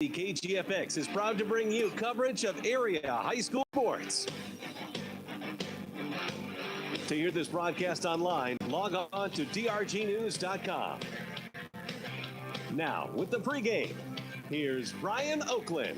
KGFX is proud to bring you coverage of area high school sports. To hear this broadcast online, log on to drgnews.com. Now, with the pregame, here's Brian Oakland.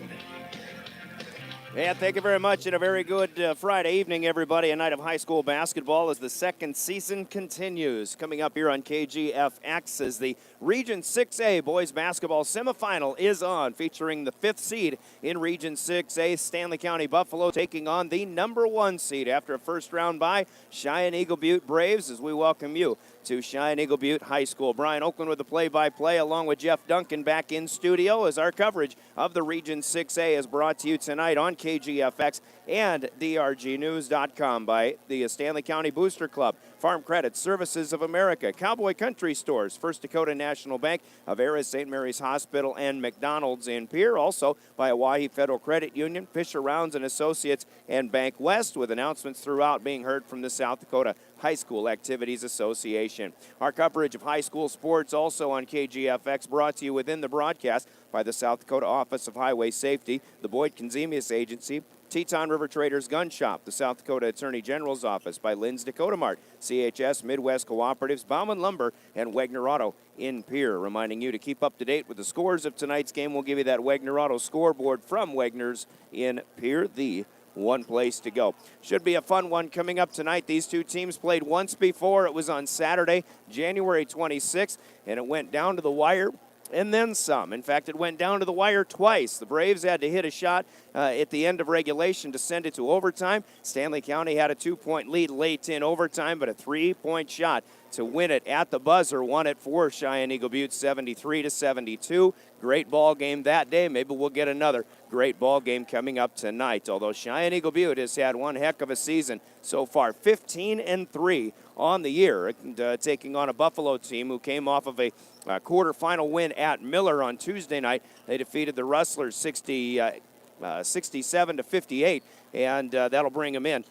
Yeah, thank you very much, and a very good Friday evening, everybody. A night of high school basketball as the second season continues. Coming up here on KGFX as the Region 6A boys basketball semifinal is on, featuring the 5th seed in Region 6A, Stanley County Buffalo, taking on the number 1 seed after a first round bye, Cheyenne-EB Butte Braves, as we welcome you to Cheyenne-EB Butte High School. Brian Oakland with the play-by-play, along with Jeff Duncan back in studio, as our coverage of the Region 6A is brought to you tonight on KGFX and drgnews.com by the Stanley County Booster Club, Farm Credit, Services of America, Cowboy Country Stores, First Dakota National Bank, Avera St. Mary's Hospital, and McDonald's in Pierre. Also by Hawaii Federal Credit Union, Fisher Rounds and Associates, and Bank West, with announcements throughout being heard from the South Dakota High School Activities Association. Our coverage of high school sports also on KGFX, brought to you within the broadcast by the South Dakota Office of Highway Safety, the Boyd Konzemius Agency, Teton River Traders Gun Shop, the South Dakota Attorney General's Office, by Lynn's Dakota Mart, CHS, Midwest Cooperatives, Bauman Lumber, and Wagner Auto in Pierre. Reminding you to keep up to date with the scores of tonight's game. We'll give you that Wagner Auto scoreboard from Wagner's in Pierre, the one place to go. Should be a fun one coming up tonight. These two teams played once before. It was on Saturday, January 26th, and it went down to the wire and then some. In fact, it went down to the wire twice. The Braves had to hit a shot at the end of regulation to send it to overtime. Stanley County had a 2-point lead late in overtime, but a 3-point shot to win it at the buzzer. Won it for Cheyenne-EB Butte 73-72. Great ball game that day. Maybe we'll get another great ball game coming up tonight. Although Cheyenne-EB Butte has had one heck of a season so far, 15-3 on the year, and taking on a Buffalo team who came off of a quarterfinal win at Miller on Tuesday night. They defeated the Rustlers 67-58, and that'll bring them in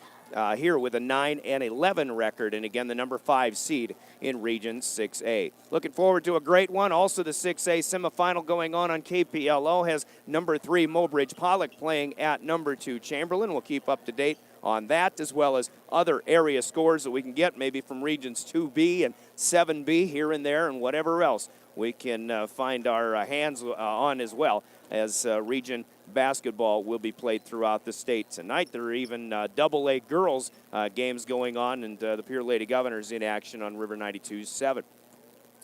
here with a 9-11 record, and again the number 5 seed in Region 6A. Looking forward to a great one. Also the 6A semifinal going on KPLO has number 3 Mobridge Pollock playing at number 2 Chamberlain. We'll keep up to date on that, as well as other area scores that we can get, maybe from Regions 2B and 7B here and there, and whatever else we can find our hands on, as well as region basketball will be played throughout the state tonight. There are even AA girls games going on, and the Pierre Lady Governors in action on River 92.7.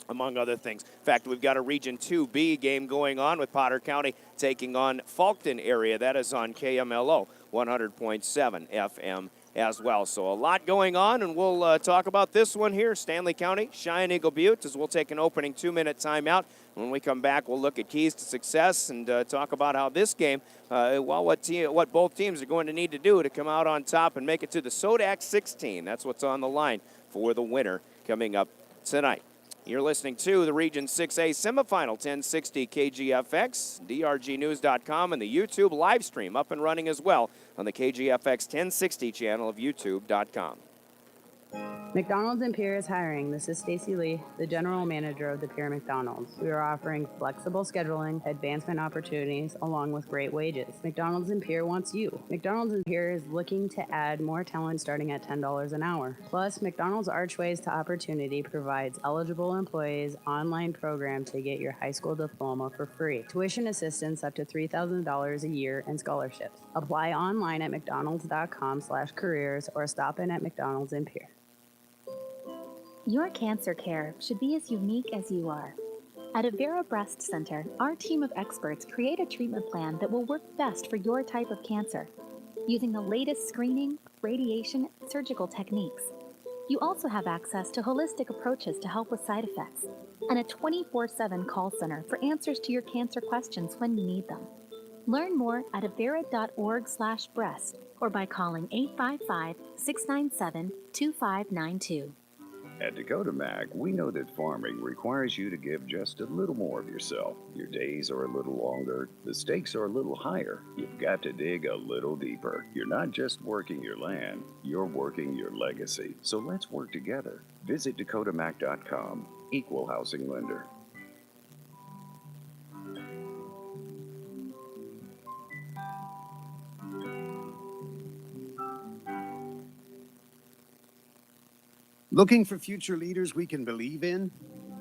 Among other things. In fact, we've got a Region 2B game going on with Potter County taking on Faulkton area. That is on KMLO 100.7 FM as well. So a lot going on, and we'll talk about this one here, Stanley County, Cheyenne-EB Butte, as we'll take an opening 2-minute timeout. When we come back, we'll look at keys to success and talk about how this game, what both teams are going to need to do to come out on top and make it to the Sodak 16. That's what's on the line for the winner coming up tonight. You're listening to the Region 6A semifinal, 1060 KGFX, drgnews.com, and the YouTube live stream up and running as well on the KGFX 1060 channel of youtube.com. McDonald's in Pierre is hiring. This is Stacy Lee, the general manager of the Pierre McDonald's. We are offering flexible scheduling, advancement opportunities, along with great wages. McDonald's in Pierre wants you. McDonald's in Pierre is looking to add more talent starting at $10 an hour. Plus, McDonald's Archways to Opportunity provides eligible employees online program to get your high school diploma for free. Tuition assistance up to $3,000 a year and scholarships. Apply online at mcdonalds.com/careers or stop in at McDonald's in Pierre. Your cancer care should be as unique as you are. At Avera Breast Center, our team of experts create a treatment plan that will work best for your type of cancer, using the latest screening, radiation, and surgical techniques. You also have access to holistic approaches to help with side effects, and a 24/7 call center for answers to your cancer questions when you need them. Learn more at avera.org/breast or by calling 855-697-2592. At Dakota Mac, we know that farming requires you to give just a little more of yourself. Your days are a little longer, the stakes are a little higher. You've got to dig a little deeper. You're not just working your land, you're working your legacy. So let's work together. Visit dakotamac.com, equal housing lender. Looking for future leaders we can believe in?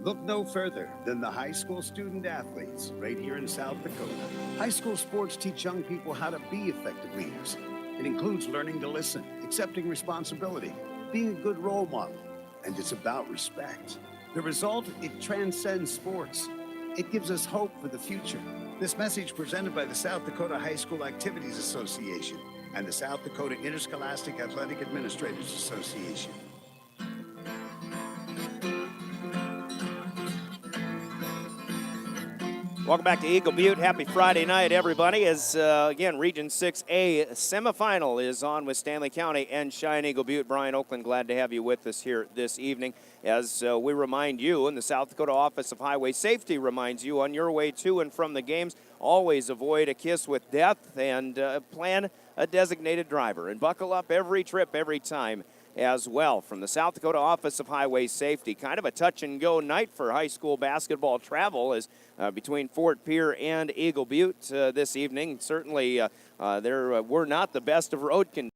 Look no further than the high school student athletes right here in South Dakota. High school sports teach young people how to be effective leaders. It includes learning to listen, accepting responsibility, being a good role model, and it's about respect. The result, it transcends sports. It gives us hope for the future. This message presented by the South Dakota High School Activities Association and the South Dakota Interscholastic Athletic Administrators Association. Welcome back to Eagle Butte. Happy Friday night, everybody. As, again, Region 6A semifinal is on with Stanley County and Cheyenne-Eagle Butte. Brian Oakland, glad to have you with us here this evening. As we remind you, and the South Dakota Office of Highway Safety reminds you, on your way to and from the games, always avoid a kiss with death and plan a designated driver. And buckle up every trip, every time as well. From the South Dakota Office of Highway Safety, kind of a touch-and-go night for high school basketball travel as between Fort Pierre and Eagle Butte this evening. Certainly, there were not the best of road conditions.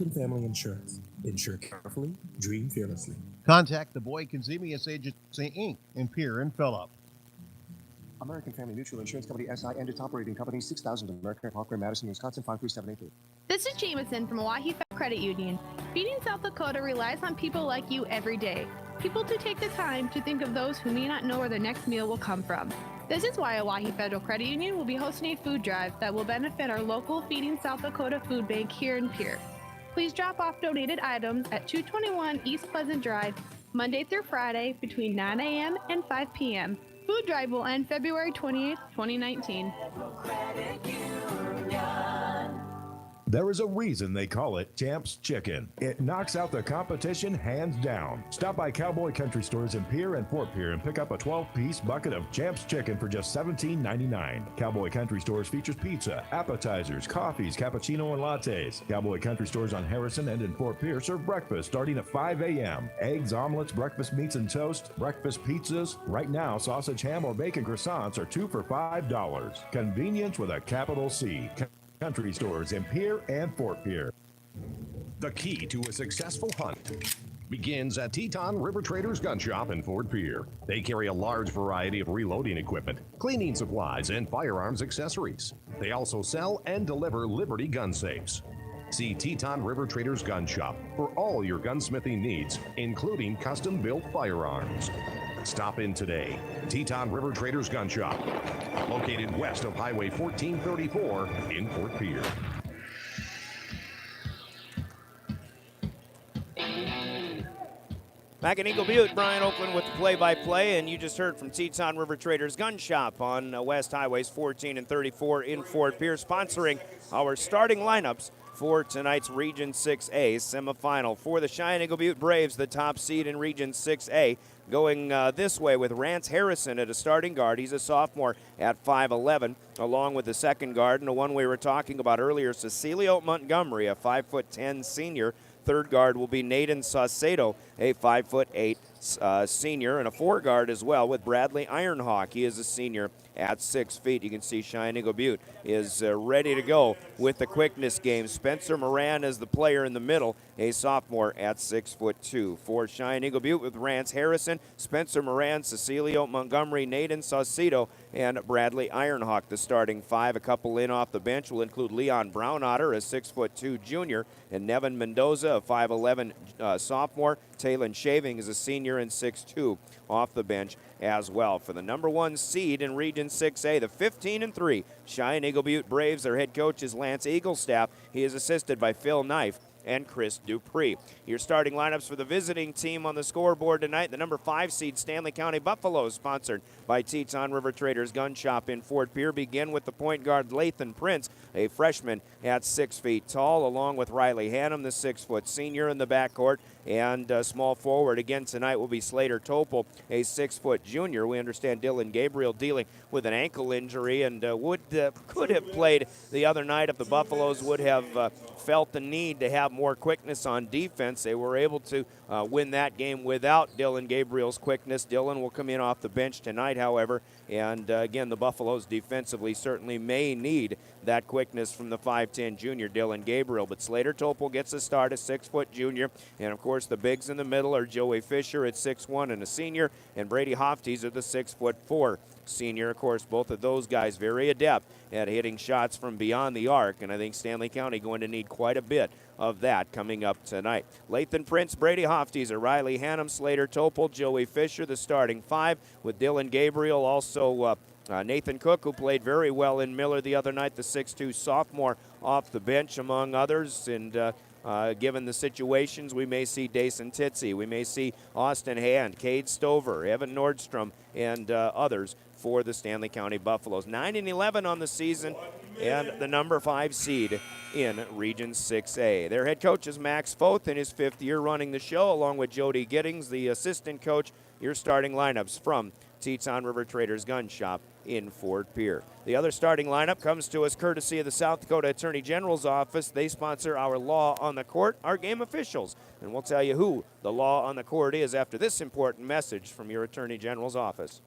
Family Insurance. Insure carefully, dream fearlessly. Contact the Boyd Conzemius Agency, Inc. in Pier and Phillip. American Family Mutual Insurance Company SI and its operating company 6000 American Parkway, Madison, Wisconsin 53782. This is Jameson from Oahe Credit Union. Feeding South Dakota relies on people like you every day. People to take the time to think of those who may not know where their next meal will come from. This is why Oahe Federal Credit Union will be hosting a food drive that will benefit our local Feeding South Dakota food bank here in Pierre. Please drop off donated items at 221 East Pleasant Drive, Monday through Friday between 9 a.m. and 5 p.m. Food drive will end February 28th, 2019. There is a reason they call it Champs Chicken. It knocks out the competition hands down. Stop by Cowboy Country Stores in Pierre and Fort Pierre and pick up a 12-piece bucket of Champs Chicken for just $17.99. Cowboy Country Stores features pizza, appetizers, coffees, cappuccino, and lattes. Cowboy Country Stores on Harrison and in Fort Pierre serve breakfast starting at 5 a.m. Eggs, omelets, breakfast meats and toast, breakfast pizzas. Right now, sausage, ham, or bacon croissants are 2 for $5. Convenience with a capital C. Country Stores in Pierre and Fort Pierre. The key to a successful hunt begins at Teton River Traders Gun Shop in Fort Pierre. They carry a large variety of reloading equipment, cleaning supplies, and firearms accessories. They also sell and deliver Liberty gun safes. See Teton River Traders Gun Shop for all your gunsmithing needs, including custom-built firearms. Stop in today. Teton River Traders Gun Shop, located west of Highway 1434 in Fort Pierre. Back in Eagle Butte, Brian Oakland with the play-by-play, and you just heard from Teton River Traders Gun Shop on West Highways 14 and 34 in Fort Pierre, sponsoring our starting lineups for tonight's Region 6A semifinal. For the Cheyenne-Eagle Butte Braves, the top seed in Region 6A, going this way with Rance Harrison at a starting guard. He's a sophomore at 5'11", along with the second guard, and the one we were talking about earlier, Cecilio Montgomery, a 5'10" senior. Third guard will be Naden Saucedo, a 5'8" senior, and a four guard as well with Bradley Ironhawk. He is a senior at 6 feet. You can see Cheyenne-Eagle Butte is ready to go with the quickness game. Spencer Moran is the player in the middle, a sophomore at 6'2". For Cheyenne-Eagle Butte with Rance Harrison, Spencer Moran, Cecilio Montgomery, Naden Saucedo, and Bradley Ironhawk, the starting five. A couple in off the bench will include Leon Brownotter, a 6'2" junior, and Nevin Mendoza, a 5'11" sophomore. Talon Shaving is a senior and 6'2" off the bench as well. For the number one seed in Region 6A, the 15-3 Cheyenne-Eagle Butte Braves. Their head coach is Lance Eaglestaff. He is assisted by Phil Knife and Chris Dupree. Your starting lineups for the visiting team on the scoreboard tonight. The number 5 seed Stanley County Buffaloes, sponsored by Teton River Traders Gun Shop in Fort Pierre, begin with the point guard Lathan Prince, a freshman at 6 feet tall, along with Riley Hannum, the 6-foot senior in the backcourt. And small forward again tonight will be Slater Topol, a 6-foot junior. We understand Dylan Gabriel dealing with an ankle injury and could have played the other night if the Buffaloes would have felt the need to have more quickness on defense. They were able to win that game without Dylan Gabriel's quickness. Dylan will come in off the bench tonight, however, and again, the Buffaloes defensively certainly may need that quickness from the 5'10" junior Dylan Gabriel. But Slater Topol gets a start, a 6-foot junior, and of course the bigs in the middle are Joey Fisher at 6'1" and a senior, and Brady Hoftees at the 6'4" senior. Of course, both of those guys very adept at hitting shots from beyond the arc, and I think Stanley County going to need quite a bit of that coming up tonight. Lathan Prince, Brady Hoftees, Riley Hannum, Slater Topol, Joey Fisher, the starting five, with Dylan Gabriel, also Nathan Cook, who played very well in Miller the other night, the 6'2" sophomore off the bench, among others. And given the situations, we may see Dason Titsey, we may see Austin Hand, Cade Stover, Evan Nordstrom, and others for the Stanley County Buffaloes. 9-11 on the season, and the number 5 seed in Region 6A. Their head coach is Max Foth in his 5th year running the show, along with Jody Giddings, the assistant coach. Your starting lineups from Teton River Traders Gun Shop in Fort Pierre. The other starting lineup comes to us courtesy of the South Dakota Attorney General's office. They sponsor our Law on the Court, our game officials. And we'll tell you who the Law on the Court is after this important message from your Attorney General's office.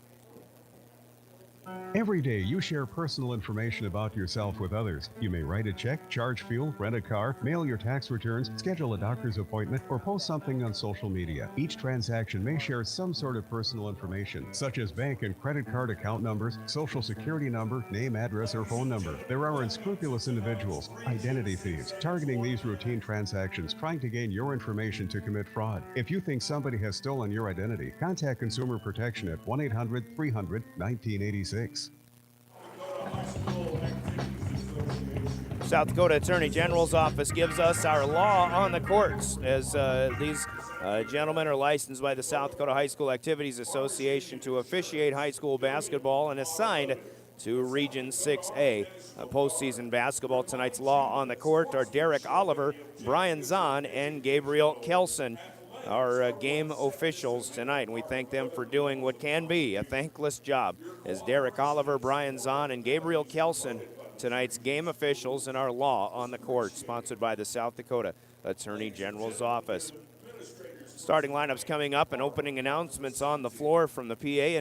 Every day, you share personal information about yourself with others. You may write a check, charge fuel, rent a car, mail your tax returns, schedule a doctor's appointment, or post something on social media. Each transaction may share some sort of personal information, such as bank and credit card account numbers, social security number, name, address, or phone number. There are unscrupulous individuals, identity thieves, targeting these routine transactions, trying to gain your information to commit fraud. If you think somebody has stolen your identity, contact Consumer Protection at 1-800-300-1986. South Dakota Attorney General's office gives us our law on the courts, as these gentlemen are licensed by the South Dakota High School Activities Association to officiate high school basketball and assigned to Region 6A. Postseason basketball. Tonight's law on the court are Derek Oliver, Brian Zahn, and Gabriel Kelson, our game officials tonight, and we thank them for doing what can be a thankless job. As Derek Oliver, Brian Zahn, and Gabriel Kelson, tonight's game officials in our law on the court, sponsored by the South Dakota Attorney General's office. Starting lineups coming up and opening announcements on the floor from the PA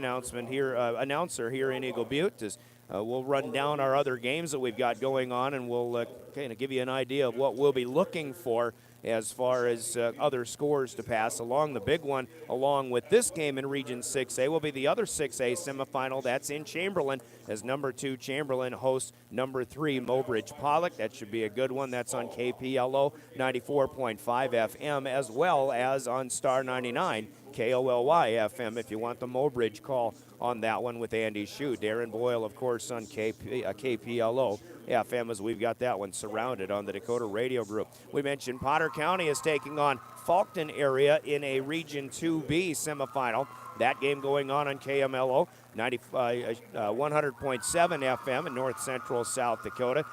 announcer here in Eagle Butte. As we'll run down our other games that we've got going on, and we'll kind of give you an idea of what we'll be looking for as far as other scores to pass along. The big one, along with this game in Region 6A, will be the other 6A semifinal. That's in Chamberlain, as number 2 Chamberlain hosts number 3 Mobridge Pollock. That should be a good one. That's on KPLO 94.5 FM, as well as on Star 99 KOLY FM if you want the Mobridge call on that one with Andy Shue. Darren Boyle, of course, on KPLO FM, as we've got that one surrounded on the Dakota Radio Group. We mentioned Potter County is taking on Faulkton area in a Region 2B semifinal. That game going on KMLO 100.7 FM in north central South Dakota.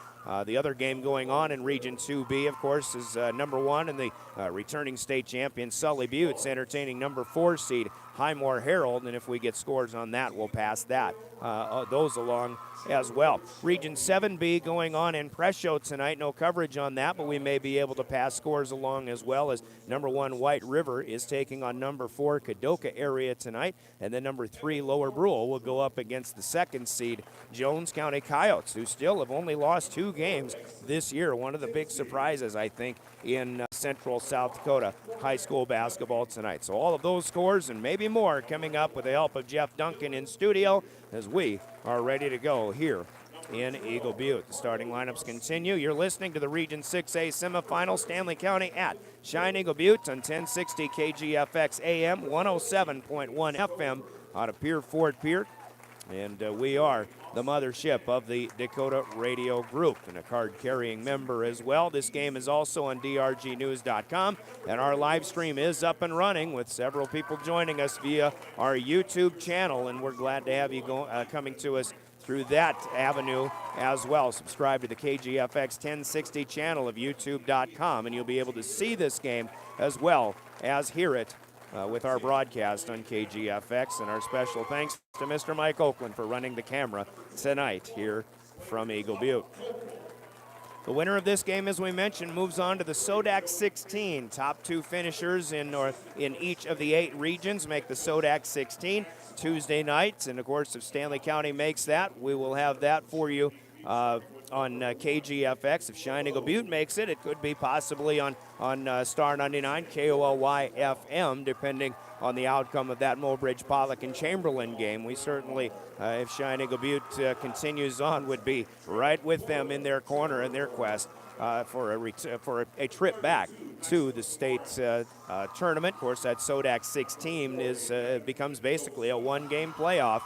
The other game going on in Region 2B, of course, is number 1 and the returning state champion Sully Buttes entertaining number 4 seed Highmore Herald, and if we get scores on that, we'll pass those along as well. Region 7B going on in Presho tonight. No coverage on that, but we may be able to pass scores along as well, as number 1 White River is taking on number 4 Kadoka area tonight, and then number 3 Lower Brule will go up against the 2nd seed Jones County Coyotes, who still have only lost 2 games this year. One of the big surprises, I think, in Central South Dakota high school basketball tonight. So all of those scores and maybe more coming up with the help of Jeff Duncan in studio as we are ready to go here in Eagle Butte. The starting lineups continue. You're listening to the Region 6A semifinal, Stanley County at Cheyenne-Eagle Butte on 1060 KGFX AM, 107.1 FM out of Pierre Fort Pierre. And we are the mothership of the Dakota Radio Group and a card-carrying member as well. This game is also on drgnews.com, and our live stream is up and running with several people joining us via our YouTube channel, and we're glad to have you coming to us through that avenue as well. Subscribe to the KGFX 1060 channel of youtube.com, and you'll be able to see this game as well as hear it with our broadcast on KGFX. And our special thanks to Mr. Mike Oakland for running the camera tonight here from Eagle Butte. The winner of this game, as we mentioned, moves on to the SODAC 16. Top 2 finishers in each of the 8 regions make the SODAC 16 Tuesday nights. And of course, if Stanley County makes that, we will have that for you on KGFX. If Cheyenne-Eagle Butte makes it, it could be possibly on Star 99 KOLY FM, depending on the outcome of that Mobridge Pollock and Chamberlain game. We certainly, if Cheyenne-Eagle Butte continues on, would be right with them in their corner in their quest for a trip back to the state tournament. Of course, that SODAC 16 becomes basically a 1-game playoff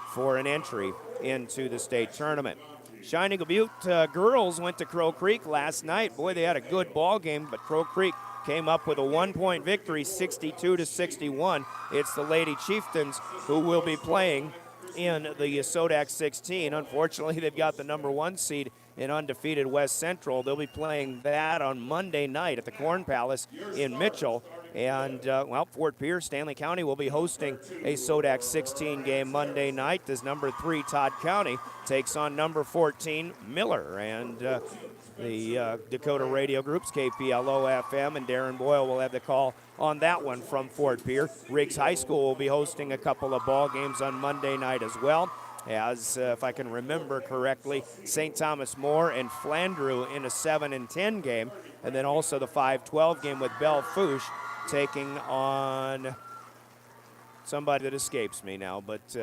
for an entry into the state tournament. Cheyenne-Eagle Butte girls went to Crow Creek last night. Boy, they had a good ball game, but Crow Creek came up with a 1-point victory, 62-61. It's the Lady Chieftains who will be playing in the SODAC 16. Unfortunately, they've got the number 1 seed in undefeated West Central. They'll be playing that on Monday night at the Corn Palace in Mitchell. And, Fort Pierce, Stanley County will be hosting a SODAC 16 game Monday night as number 3 Todd County takes on number 14 Miller. And the Dakota Radio Group's KPLO FM, and Darren Boyle will have the call on that one from Fort Pierce. Riggs High School will be hosting a couple of ball games on Monday night as well. as, if I can remember correctly, St. Thomas More and Flandreau in a 7-10 game, and then also the 5-12 game with Belle Fourche taking on somebody that escapes me now, but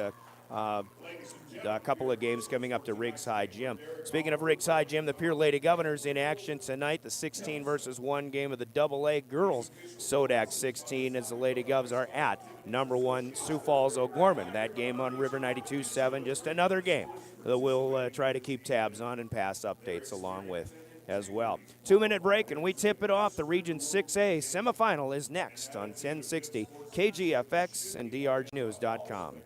a couple of games coming up to Riggs High Gym. Speaking of Riggs High Gym, the Pierre Lady Governors in action tonight. The 16 versus 1 game of the AA girls Sodak 16 as the Lady Govs are at number 1 Sioux Falls O'Gorman. That game on River 92.7, just another game that we'll try to keep tabs on and pass updates along with as well. 2-minute break and we tip it off. The Region 6A semifinal is next on 1060 KGFX and drgnews.com.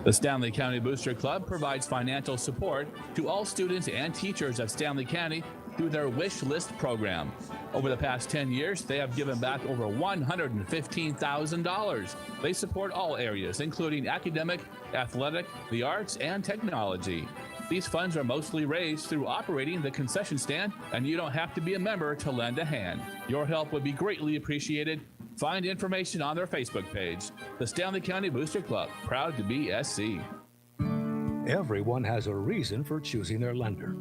The Stanley County Booster Club provides financial support to all students and teachers of Stanley County through their Wish List program. Over the past 10 years, they have given back over $115,000. They support all areas, including academic, athletic, the arts, and technology. These funds are mostly raised through operating the concession stand, and you don't have to be a member to lend a hand. Your help would be greatly appreciated. Find information on their Facebook page. The Stanley County Booster Club, proud to be SC. Everyone has a reason for choosing their lender.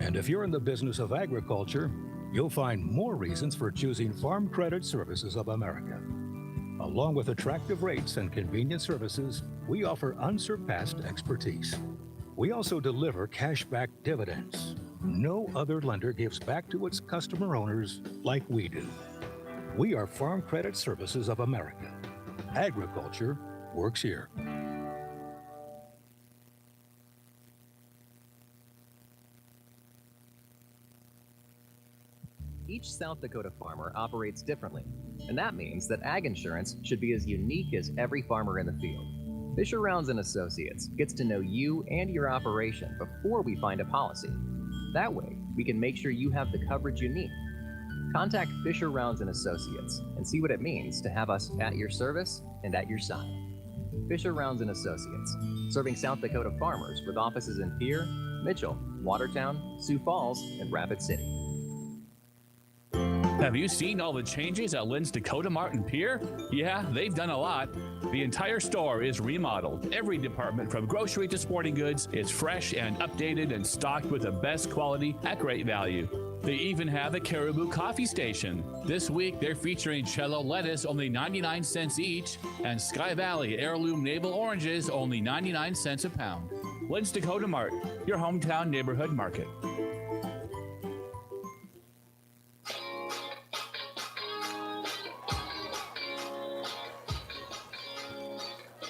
And if you're in the business of agriculture, you'll find more reasons for choosing Farm Credit Services of America. Along with attractive rates and convenient services, we offer unsurpassed expertise. We also deliver cash-back dividends. No other lender gives back to its customer owners like we do. We are Farm Credit Services of America. Agriculture works here. Each South Dakota farmer operates differently, and that means that ag insurance should be as unique as every farmer in the field. Fisher Rounds & Associates gets to know you and your operation before we find a policy. That way, we can make sure you have the coverage you need. Contact Fisher Rounds & Associates and see what it means to have us at your service and at your side. Fisher Rounds & Associates, serving South Dakota farmers with offices in Pierre, Mitchell, Watertown, Sioux Falls, and Rapid City. Have you seen all the changes at Lynn's Dakota Mart in Pierre? Yeah, they've done a lot. The entire store is remodeled. Every department from grocery to sporting goods is fresh and updated and stocked with the best quality at great value. They even have a Caribou coffee station. This week, they're featuring Cello lettuce, only 99 cents each, and Sky Valley heirloom navel oranges, only 99 cents a pound. Lynn's Dakota Mart, your hometown neighborhood market.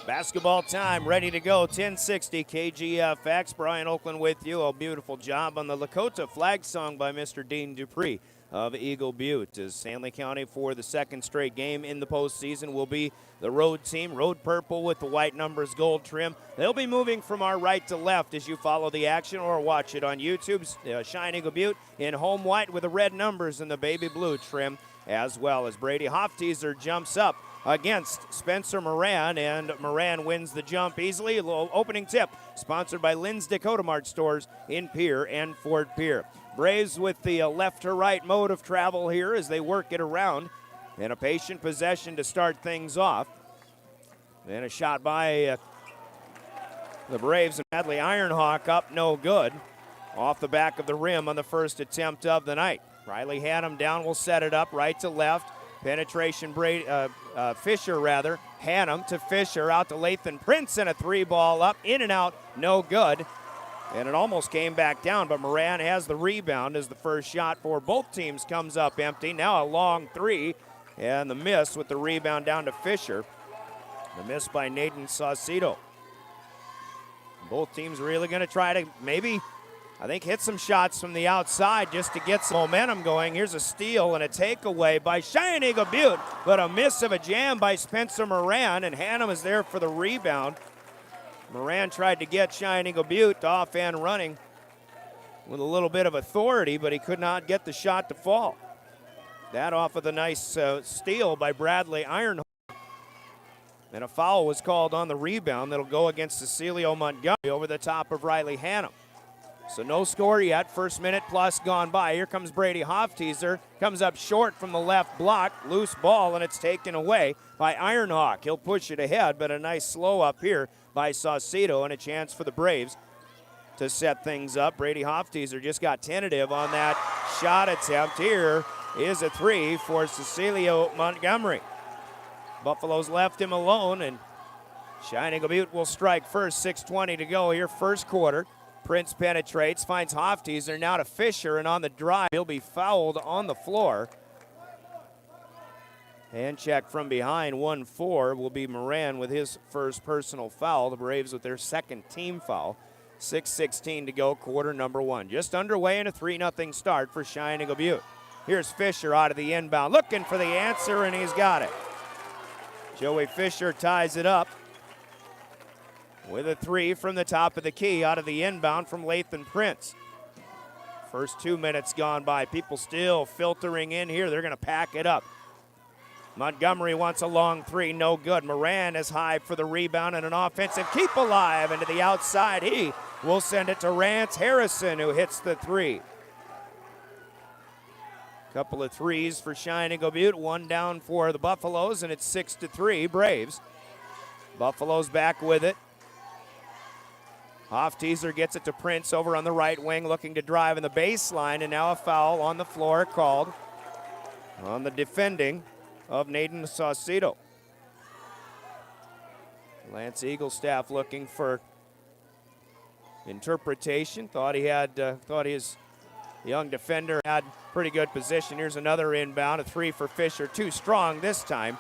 Basketball time, ready to go, 1060 KGFX. Brian Oakland with you. A beautiful job on the Lakota flag song by Mr. Dean Dupree of Eagle Butte. As Stanley County for the second straight game in the postseason will be the road team. Road purple with the white numbers gold trim. They'll be moving from our right to left as you follow the action or watch it on YouTube's Cheyenne Eagle Butte in home white with the red numbers and the baby blue trim, as well as Brady Hofteaser jumps up against Spencer Moran, and Moran wins the jump easily. A little opening tip sponsored by Lynn's Dakota Mart stores in Pierre and Fort Pierre. Braves with the left to right mode of travel here as they work it around, and a patient possession to start things off. Then a shot by the Braves, and Bradley Ironhawk up, no good. Off the back of the rim on the first attempt of the night. Riley Hannum down, will set it up right to left. Penetration, Fisher rather. Hannum to Fisher, out to Lathan Prince, and a three ball up, in and out, no good. And it almost came back down, but Moran has the rebound as the first shot for both teams comes up empty. Now a long three, and the miss with the rebound down to Fisher. The miss by Nathan Saucedo. Both teams really going to try to maybe, I think, hit some shots from the outside just to get some momentum going. Here's a steal and a takeaway by Cheyenne Eagle Butte, but a miss of a jam by Spencer Moran, and Hannum is there for the rebound. Moran tried to get Cheyenne Eagle Butte off and running with a little bit of authority, but he could not get the shot to fall. That off of the nice steal by Bradley Ironhawk. And a foul was called on the rebound that'll go against Cecilio Montgomery over the top of Riley Hannum. So no score yet. First minute plus gone by. Here comes Brady Hofteaser. Comes up short from the left block. Loose ball, and it's taken away by Ironhawk. He'll push it ahead, but a nice slow up here by Saucedo, and a chance for the Braves to set things up. Brady Hofteaser just got tentative on that shot attempt. Here is a three for Cecilio Montgomery. Buffaloes left him alone, and Cheyenne-EB Butte will strike first. 6:20 to go here, first quarter. Prince penetrates, finds Hofteaser now to Fisher, and on the drive, he'll be fouled on the floor. Hand check from behind, 1-4 will be Moran with his first personal foul. The Braves with their second team foul. 6:16 to go, quarter number one. Just underway in a 3-0 start for Cheyenne-EB Butte. Here's Fisher out of the inbound, looking for the answer, and he's got it. Joey Fisher ties it up with a three from the top of the key out of the inbound from Lathan Prince. First 2 minutes gone by. People still filtering in here. They're going to pack it up. Montgomery wants a long three, no good. Moran is high for the rebound and an offensive keep alive into the outside. He will send it to Rance Harrison, who hits the three. Couple of threes for Cheyenne-EB Butte, one down for the Buffaloes, and it's 6-3 Braves. Buffaloes back with it. Hofteaser gets it to Prince over on the right wing, looking to drive in the baseline, and now a foul on the floor called on the defending of Naden Saucedo. Lance Eaglestaff looking for interpretation. Thought his young defender had pretty good position. Here's another inbound, a three for Fisher, too strong this time.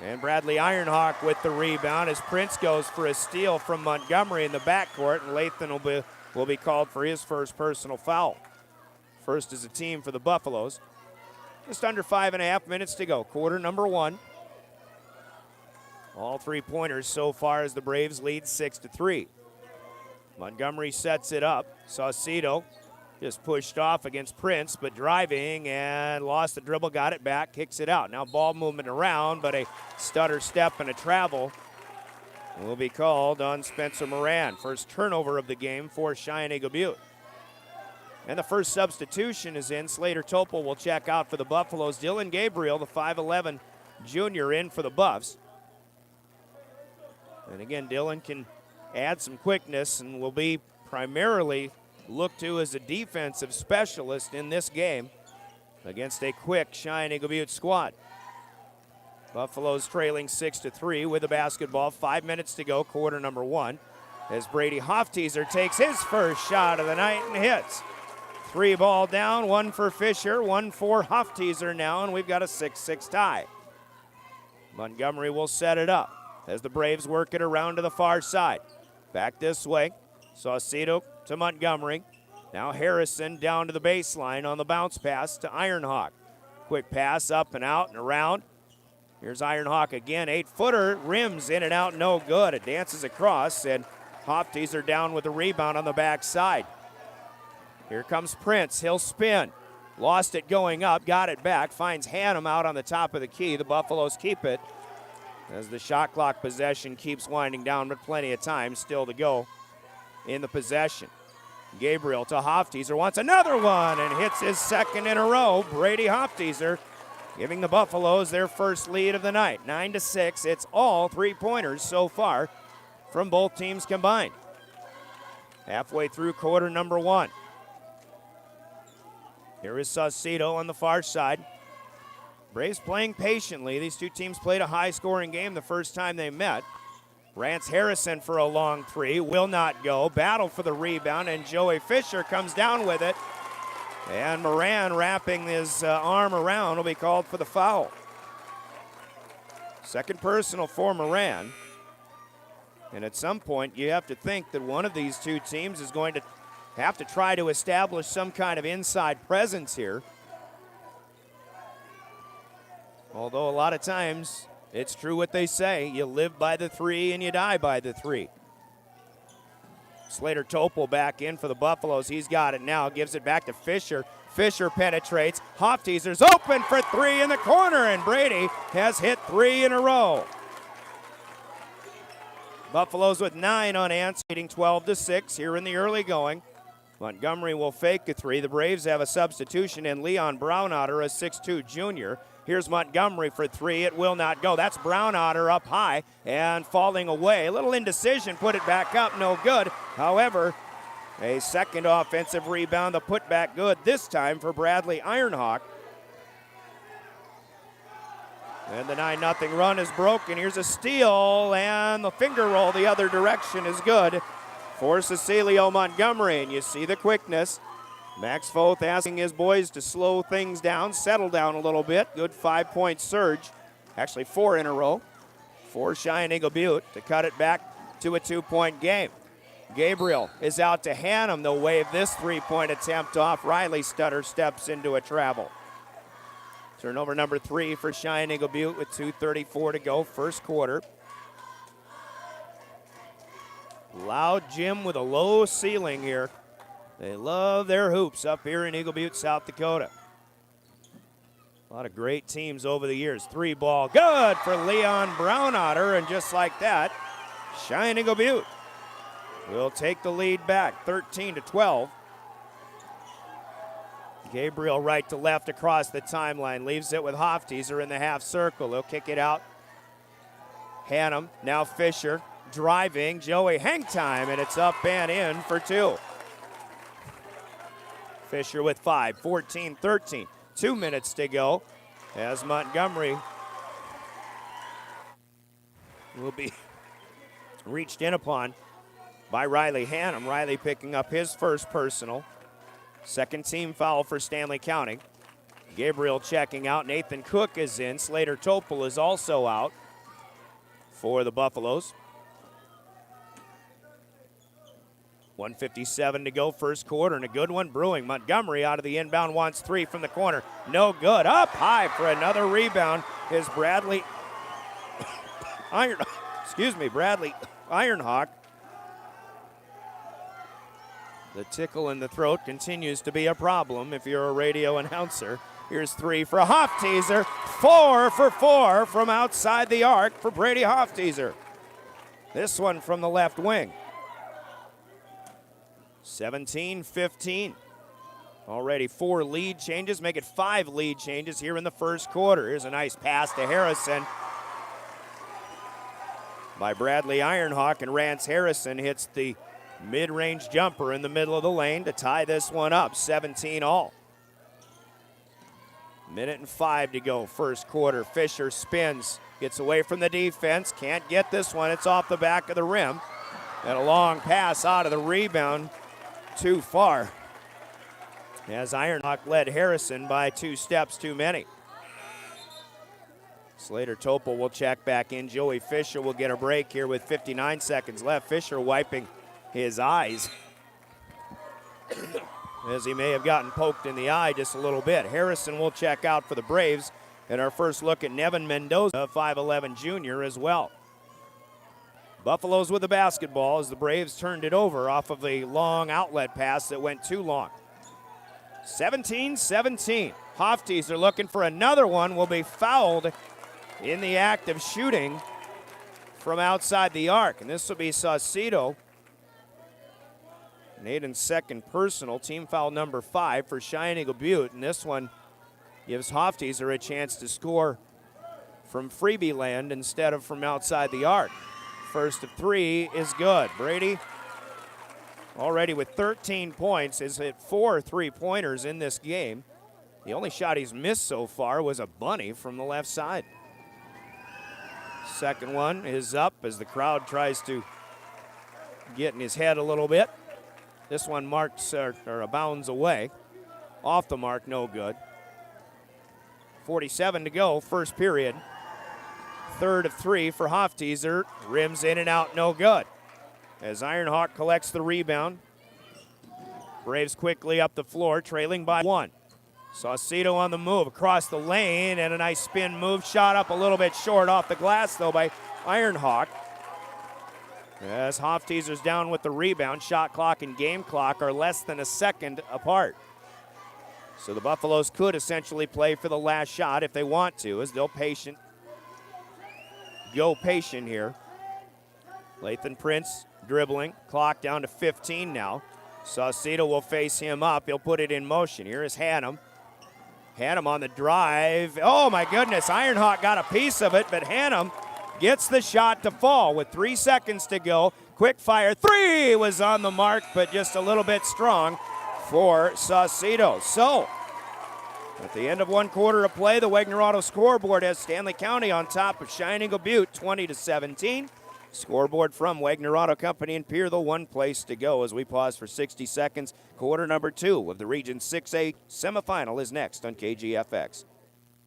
And Bradley Ironhawk with the rebound as Prince goes for a steal from Montgomery in the backcourt, and Lathan will be called for his first personal foul. First as a team for the Buffaloes. Just under 5.5 minutes to go, quarter number one. All 3-pointers so far as the Braves lead 6-3. Montgomery sets it up. Saucedo just pushed off against Prince, but driving and lost the dribble, got it back, kicks it out. Now ball movement around, but a stutter step and a travel will be called on Spencer Moran. First turnover of the game for Cheyenne-EB Butte. And the first substitution is in. Slater Topol will check out for the Buffaloes. Dylan Gabriel, the 5'11 junior, in for the Buffs. And again, Dylan can add some quickness and will be primarily looked to as a defensive specialist in this game against a quick Cheyenne-EB Butte squad. Buffaloes trailing 6-3 with the basketball. 5 minutes to go, quarter number one, as Brady Hofteaser takes his first shot of the night and hits. 3 ball down, one for Fisher, one for Hofteaser now, and we've got a 6-6 tie. Montgomery will set it up as the Braves work it around to the far side. Back this way, Saucedo to Montgomery. Now Harrison down to the baseline on the bounce pass to Ironhawk. Quick pass up and out and around. Here's Ironhawk again, 8-footer, rims in and out, no good. It dances across, and Hofteaser down with the rebound on the backside. Here comes Prince, he'll spin. Lost it going up, got it back, finds Hannum out on the top of the key. The Buffaloes keep it as the shot clock possession keeps winding down, but plenty of time still to go in the possession. Gabriel to Hofteaser, wants another one and hits his second in a row. Brady Hofteaser giving the Buffaloes their first lead of the night. 9-6, it's all 3-pointers so far from both teams combined. Halfway through quarter number one. Here is Saucedo on the far side. Braves playing patiently. These two teams played a high-scoring game the first time they met. Rance Harrison for a long three, will not go. Battle for the rebound, and Joey Fisher comes down with it. And Moran wrapping his arm around will be called for the foul. Second personal for Moran. And at some point, you have to think that one of these two teams is going to have to try to establish some kind of inside presence here. Although a lot of times, it's true what they say. You live by the three and you die by the three. Slater Topol back in for the Buffaloes. He's got it now, gives it back to Fisher. Fisher penetrates. Hofteaser's open for three in the corner, and Brady has hit 3 in a row. Buffaloes with 9 unanswered, leading 12-6 here in the early going. Montgomery will fake a three. The Braves have a substitution in Leon Brownotter, a 6'2 junior. Here's Montgomery for three. It will not go. That's Brownotter up high and falling away. A little indecision, put it back up, no good. However, a second offensive rebound, the putback good this time for Bradley Ironhawk. And the 9-0 run is broken. Here's a steal, and the finger roll the other direction is good for Cecilio Montgomery. And you see the quickness. Max Foth asking his boys to slow things down, settle down a little bit. Good 5-point surge, actually 4 in a row for Cheyenne-EB Butte to cut it back to a 2-point game. Gabriel is out to Hannum. They'll wave this 3-point attempt off. Riley Stutter steps into a travel. Turnover number 3 for Cheyenne-EB Butte with 2:34 to go, first quarter. Loud gym with a low ceiling here. They love their hoops up here in Eagle Butte, South Dakota. A lot of great teams over the years. 3-ball, good for Leon Brownotter, and just like that, Cheyenne-EB Butte will take the lead back, 13-12. Gabriel right to left across the timeline, leaves it with Hofteaser in the half circle. He'll kick it out. Hannum, now Fisher, driving, Joey hang time, and it's up and in for 2. Fisher with 5, 14-13. 2 minutes to go as Montgomery will be reached in upon by Riley Hannum. Riley picking up his first personal. Second team foul for Stanley County. Gabriel checking out. Nathan Cook is in. Slater Topol is also out for the Buffaloes. 1:57 to go, first quarter, and a good one brewing. Montgomery out of the inbound, wants 3 from the corner. No good. Up high for another rebound is Bradley Bradley Ironhawk. The tickle in the throat continues to be a problem if you're a radio announcer. Here's 3 for Hofteaser. 4 for 4 from outside the arc for Brady Hofteaser. This one from the left wing. 17-15. Already 4 lead changes, make it 5 lead changes here in the first quarter. Here's a nice pass to Harrison by Bradley Ironhawk, and Rance Harrison hits the mid-range jumper in the middle of the lane to tie this one up, 17 all. 1:05 to go, first quarter. Fisher spins, gets away from the defense, can't get this one. It's off the back of the rim. And a long pass out of the rebound, too far, as Ironhawk led Harrison by 2 steps too many. Slater Topol will check back in. Joey Fisher will get a break here with 59 seconds left. Fisher wiping his eyes as he may have gotten poked in the eye just a little bit. Harrison will check out for the Braves, and our first look at Nevin Mendoza, 5'11 junior as well. Buffaloes with the basketball as the Braves turned it over off of a long outlet pass that went too long. 17-17. Hofteaser looking for another one, will be fouled in the act of shooting from outside the arc, and this will be Saucedo. Naden's second personal, team foul number 5 for Cheyenne-EB Butte, and this one gives Hofteaser a chance to score from freebie land instead of from outside the arc. First of 3 is good. Brady already with 13 points, has hit 4 3-pointers in this game. The only shot he's missed so far was a bunny from the left side. Second one is up as the crowd tries to get in his head a little bit. This one marks or bounds away. Off the mark, no good. 47 to go, first period. Third of 3 for Hofteaser. Rims in and out, no good. As Ironhawk collects the rebound. Braves quickly up the floor, trailing by 1. Saucedo on the move across the lane, and a nice spin move. Shot up a little bit short off the glass, though, by Ironhawk. As Hofteaser's down with the rebound, shot clock and game clock are less than a second apart. So the Buffaloes could essentially play for the last shot if they want to, as they'll go patient here. Lathan Prince dribbling, clock down to 15 now. Saucedo will face him up. He'll put it in motion. Here is Hannum. Hannum on the drive. Oh, my goodness. Ironhawk got a piece of it, but Hannum gets the shot to fall with 3 seconds to go. Quick fire. 3 was on the mark, but just a little bit strong for Saucedo. So, at the end of 1 quarter of play, the Wagner Auto scoreboard has Stanley County on top of Cheyenne-EB Butte, 20-17. Scoreboard from Wagner Auto Company and Pierre, the 1 place to go as we pause for 60 seconds. Quarter number 2 of the Region 6A semifinal is next on KGFX.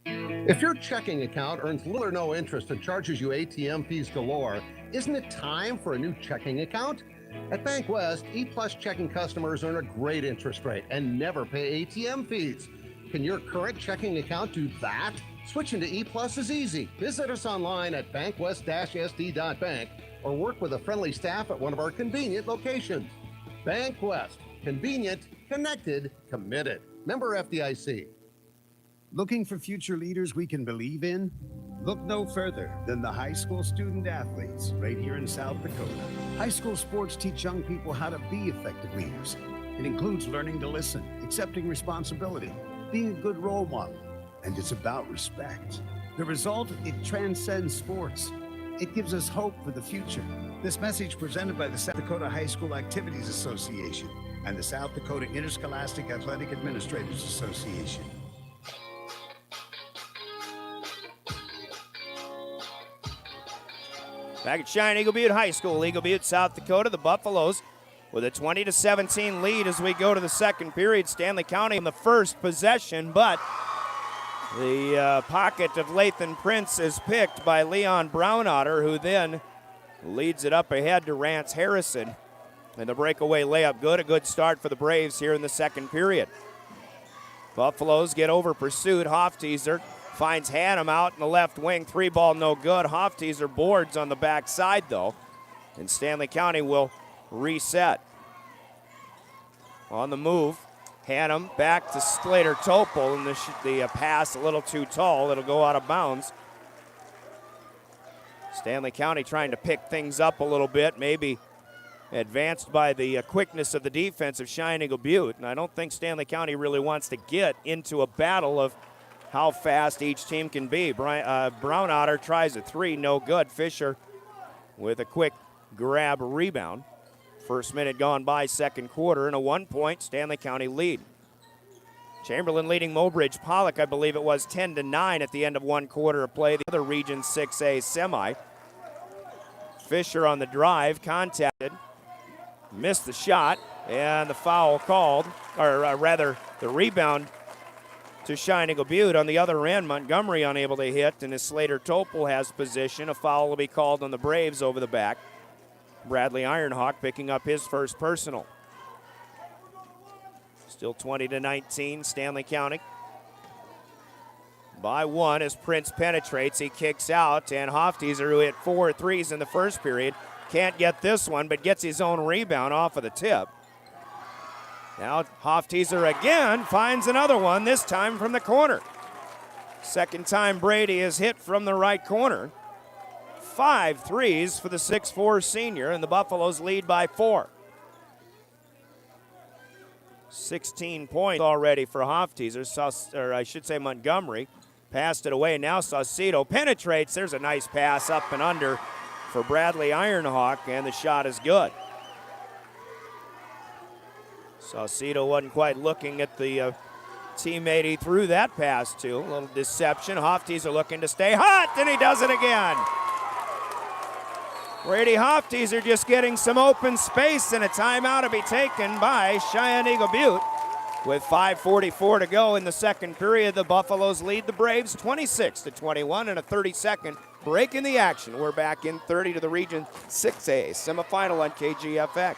If your checking account earns little or no interest and charges you ATM fees galore, isn't it time for a new checking account? At Bank West, E-Plus checking customers earn a great interest rate and never pay ATM fees. Can your current checking account do that? Switching to E-Plus is easy. Visit us online at bankwest-sd.bank or work with a friendly staff at one of our convenient locations. Bank West. Convenient, connected, committed. Member FDIC. Looking for future leaders we can believe in? Look no further than the high school student athletes right here in South Dakota. High school sports teach young people how to be effective leaders. It includes learning to listen, accepting responsibility, being a good role model, and it's about respect. The result, it transcends sports. It gives us hope for the future. This message presented by the South Dakota High School Activities Association and the South Dakota Interscholastic Athletic Administrators Association. Back at Cheyenne-Eagle Butte High School, Eagle Butte, South Dakota, the Buffaloes with a 20-17 lead as we go to the second period. Stanley County in the first possession, but the pocket of Lathan Prince is picked by Leon Brownotter, who then leads it up ahead to Rance Harrison. And the breakaway layup good, a good start for the Braves here in the second period. Buffaloes get over pursuit. Hofteaser finds Hannum out in the left wing. 3-ball no good. Hofteaser boards on the backside though. And Stanley County will reset. On the move, Hannum back to Slater Topol, and the pass a little too tall. It'll go out of bounds. Stanley County trying to pick things up a little bit, maybe advanced by the quickness of the defense of Cheyenne-Eagle Butte. And I don't think Stanley County really wants to get into a battle of how fast each team can be. Brownotter tries a 3, no good. Fisher with a quick grab rebound. First minute gone by, second quarter, and a 1-point Stanley County lead. Chamberlain leading Mobridge Pollock, I believe it was 10-9 at the end of 1 quarter of play. The other Region 6A semi. Fisher on the drive, contacted, missed the shot, and the foul called, or rather the rebound to Cheyenne-Eagle Butte. On the other end, Montgomery unable to hit, and as Slater Topol has position, a foul will be called on the Braves over the back. Bradley Ironhawk picking up his first personal. Still 20-19, Stanley County. By 1 as Prince penetrates, he kicks out, and Hofteaser, who hit 4 threes in the first period, can't get this one, but gets his own rebound off of the tip. Now Hofteaser again finds another one, this time from the corner. Second time Brady has hit from the right corner. 5 threes for the 6'4 senior, and the Buffaloes lead by 4. 16 points already for Hofteaser, or I should say Montgomery. Passed it away, now Saucedo penetrates. There's a nice pass up and under for Bradley Ironhawk, and the shot is good. Saucedo wasn't quite looking at the teammate he threw that pass to. A little deception. Hofteaser looking to stay hot, and he does it again. Brady Hofteaser just getting some open space, and a timeout to be taken by Cheyenne-Eagle Butte. With 5:44 to go in the second period, the Buffaloes lead the Braves 26-21, and a 30-second break in the action. We're back in 30 to the Region 6A semifinal on KGFX.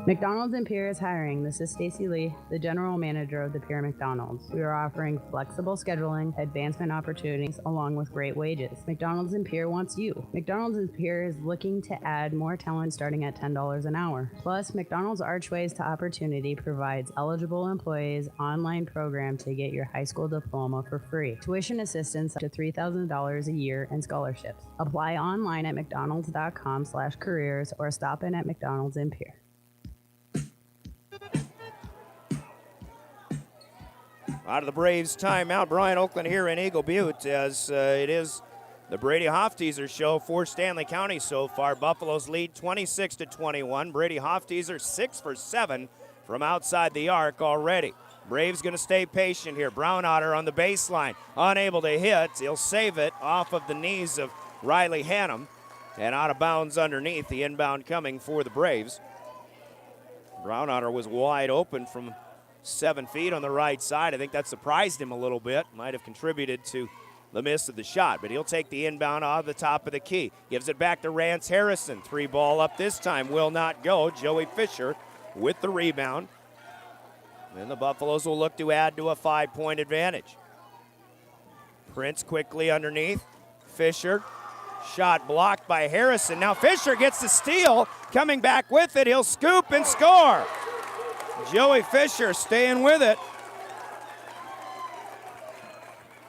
McDonald's in Pierre is hiring. This is Stacy Lee, the general manager of the Pierre McDonald's. We are offering flexible scheduling, advancement opportunities, along with great wages. McDonald's in Pierre wants you. McDonald's in Pierre is looking to add more talent starting at $10 an hour. Plus, McDonald's Archways to Opportunity provides eligible employees online program to get your high school diploma for free. Tuition assistance up to $3,000 a year and scholarships. Apply online at mcdonalds.com/careers or stop in at McDonald's in Pierre. Out of the Braves timeout, Brian Oakland here in Eagle Butte, as it is the Brady Hofteaser show for Stanley County so far. Buffaloes lead 26-21. Brady Hofteaser 6 for 7 from outside the arc already. Braves going to stay patient here. Brownotter on the baseline, unable to hit. He'll save it off of the knees of Riley Hannum and out of bounds underneath. The inbound coming for the Braves. Brownotter was wide open from 7 feet on the right side. I think that surprised him a little bit. Might have contributed to the miss of the shot, but he'll take the inbound out of the top of the key. Gives it back to Rance Harrison. 3 ball up this time, will not go. Joey Fisher with the rebound. And the Buffaloes will look to add to a 5-point advantage. Prince quickly underneath. Fisher, shot blocked by Harrison. Now Fisher gets the steal, coming back with it. He'll scoop and score. Joey Fisher staying with it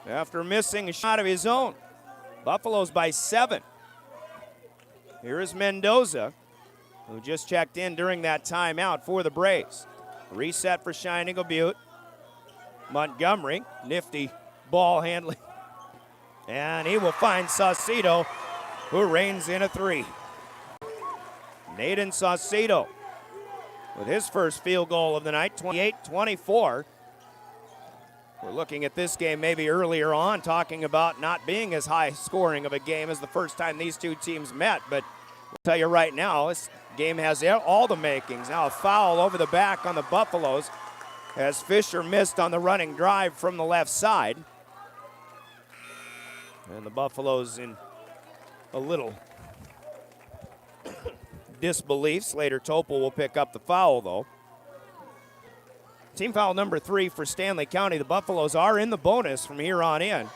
after missing a shot of his own. Buffaloes by 7. Here is Mendoza, who just checked in during that timeout for the Braves. Reset for Cheyenne-E Butte. Montgomery, nifty ball handling. And he will find Saucedo, who reigns in a 3. Naden Saucedo with his first field goal of the night, 28-24. We're looking at this game maybe earlier on, talking about not being as high scoring of a game as the first time these two teams met. But I'll tell you right now, this game has all the makings. Now a foul over the back on the Buffaloes as Fisher missed on the running drive from the left side. And the Buffaloes in a little disbelief. Slater Topol will pick up the foul, though. Team foul number 3 for Stanley County. The Buffaloes are in the bonus from here on in.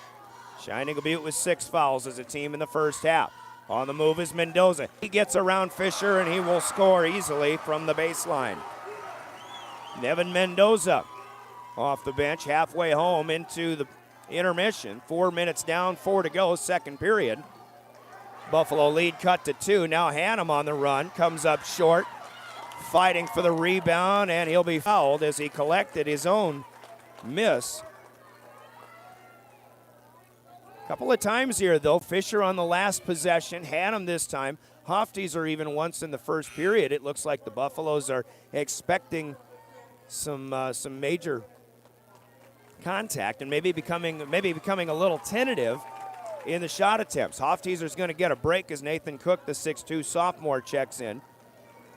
Cheyenne-E Butte with 6 fouls as a team in the first half. On the move is Mendoza. He gets around Fisher, and he will score easily from the baseline. Nevin Mendoza off the bench, halfway home into the intermission. 4 minutes down, 4 to go, second period. Buffalo lead cut to 2. Now Hannum on the run, comes up short, fighting for the rebound, and he'll be fouled as he collected his own miss. A couple of times here, though. Fisher on the last possession, Hannum this time. Hofteaser even once in the first period. It looks like the Buffaloes are expecting some major contact and maybe becoming a little tentative in the shot attempts. Hofteaser's going to get a break as Nathan Cook, the 6'2 sophomore, checks in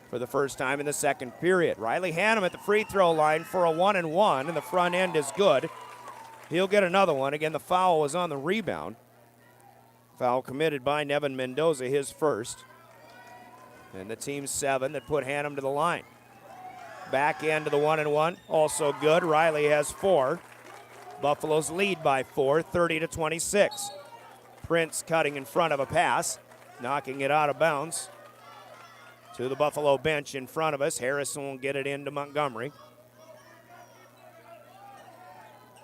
for the first time in the second period. Riley Hannum at the free throw line for a 1-and-1, and the front end is good. He'll get another one. Again, the foul was on the rebound. Foul committed by Nevin Mendoza, his first. And the team 7 that put Hannum to the line. Back end to the 1-and-1, also good. Riley has 4. Buffaloes lead by 4, 30-26. Prince cutting in front of a pass, knocking it out of bounds to the Buffalo bench in front of us. Harrison will get it into Montgomery.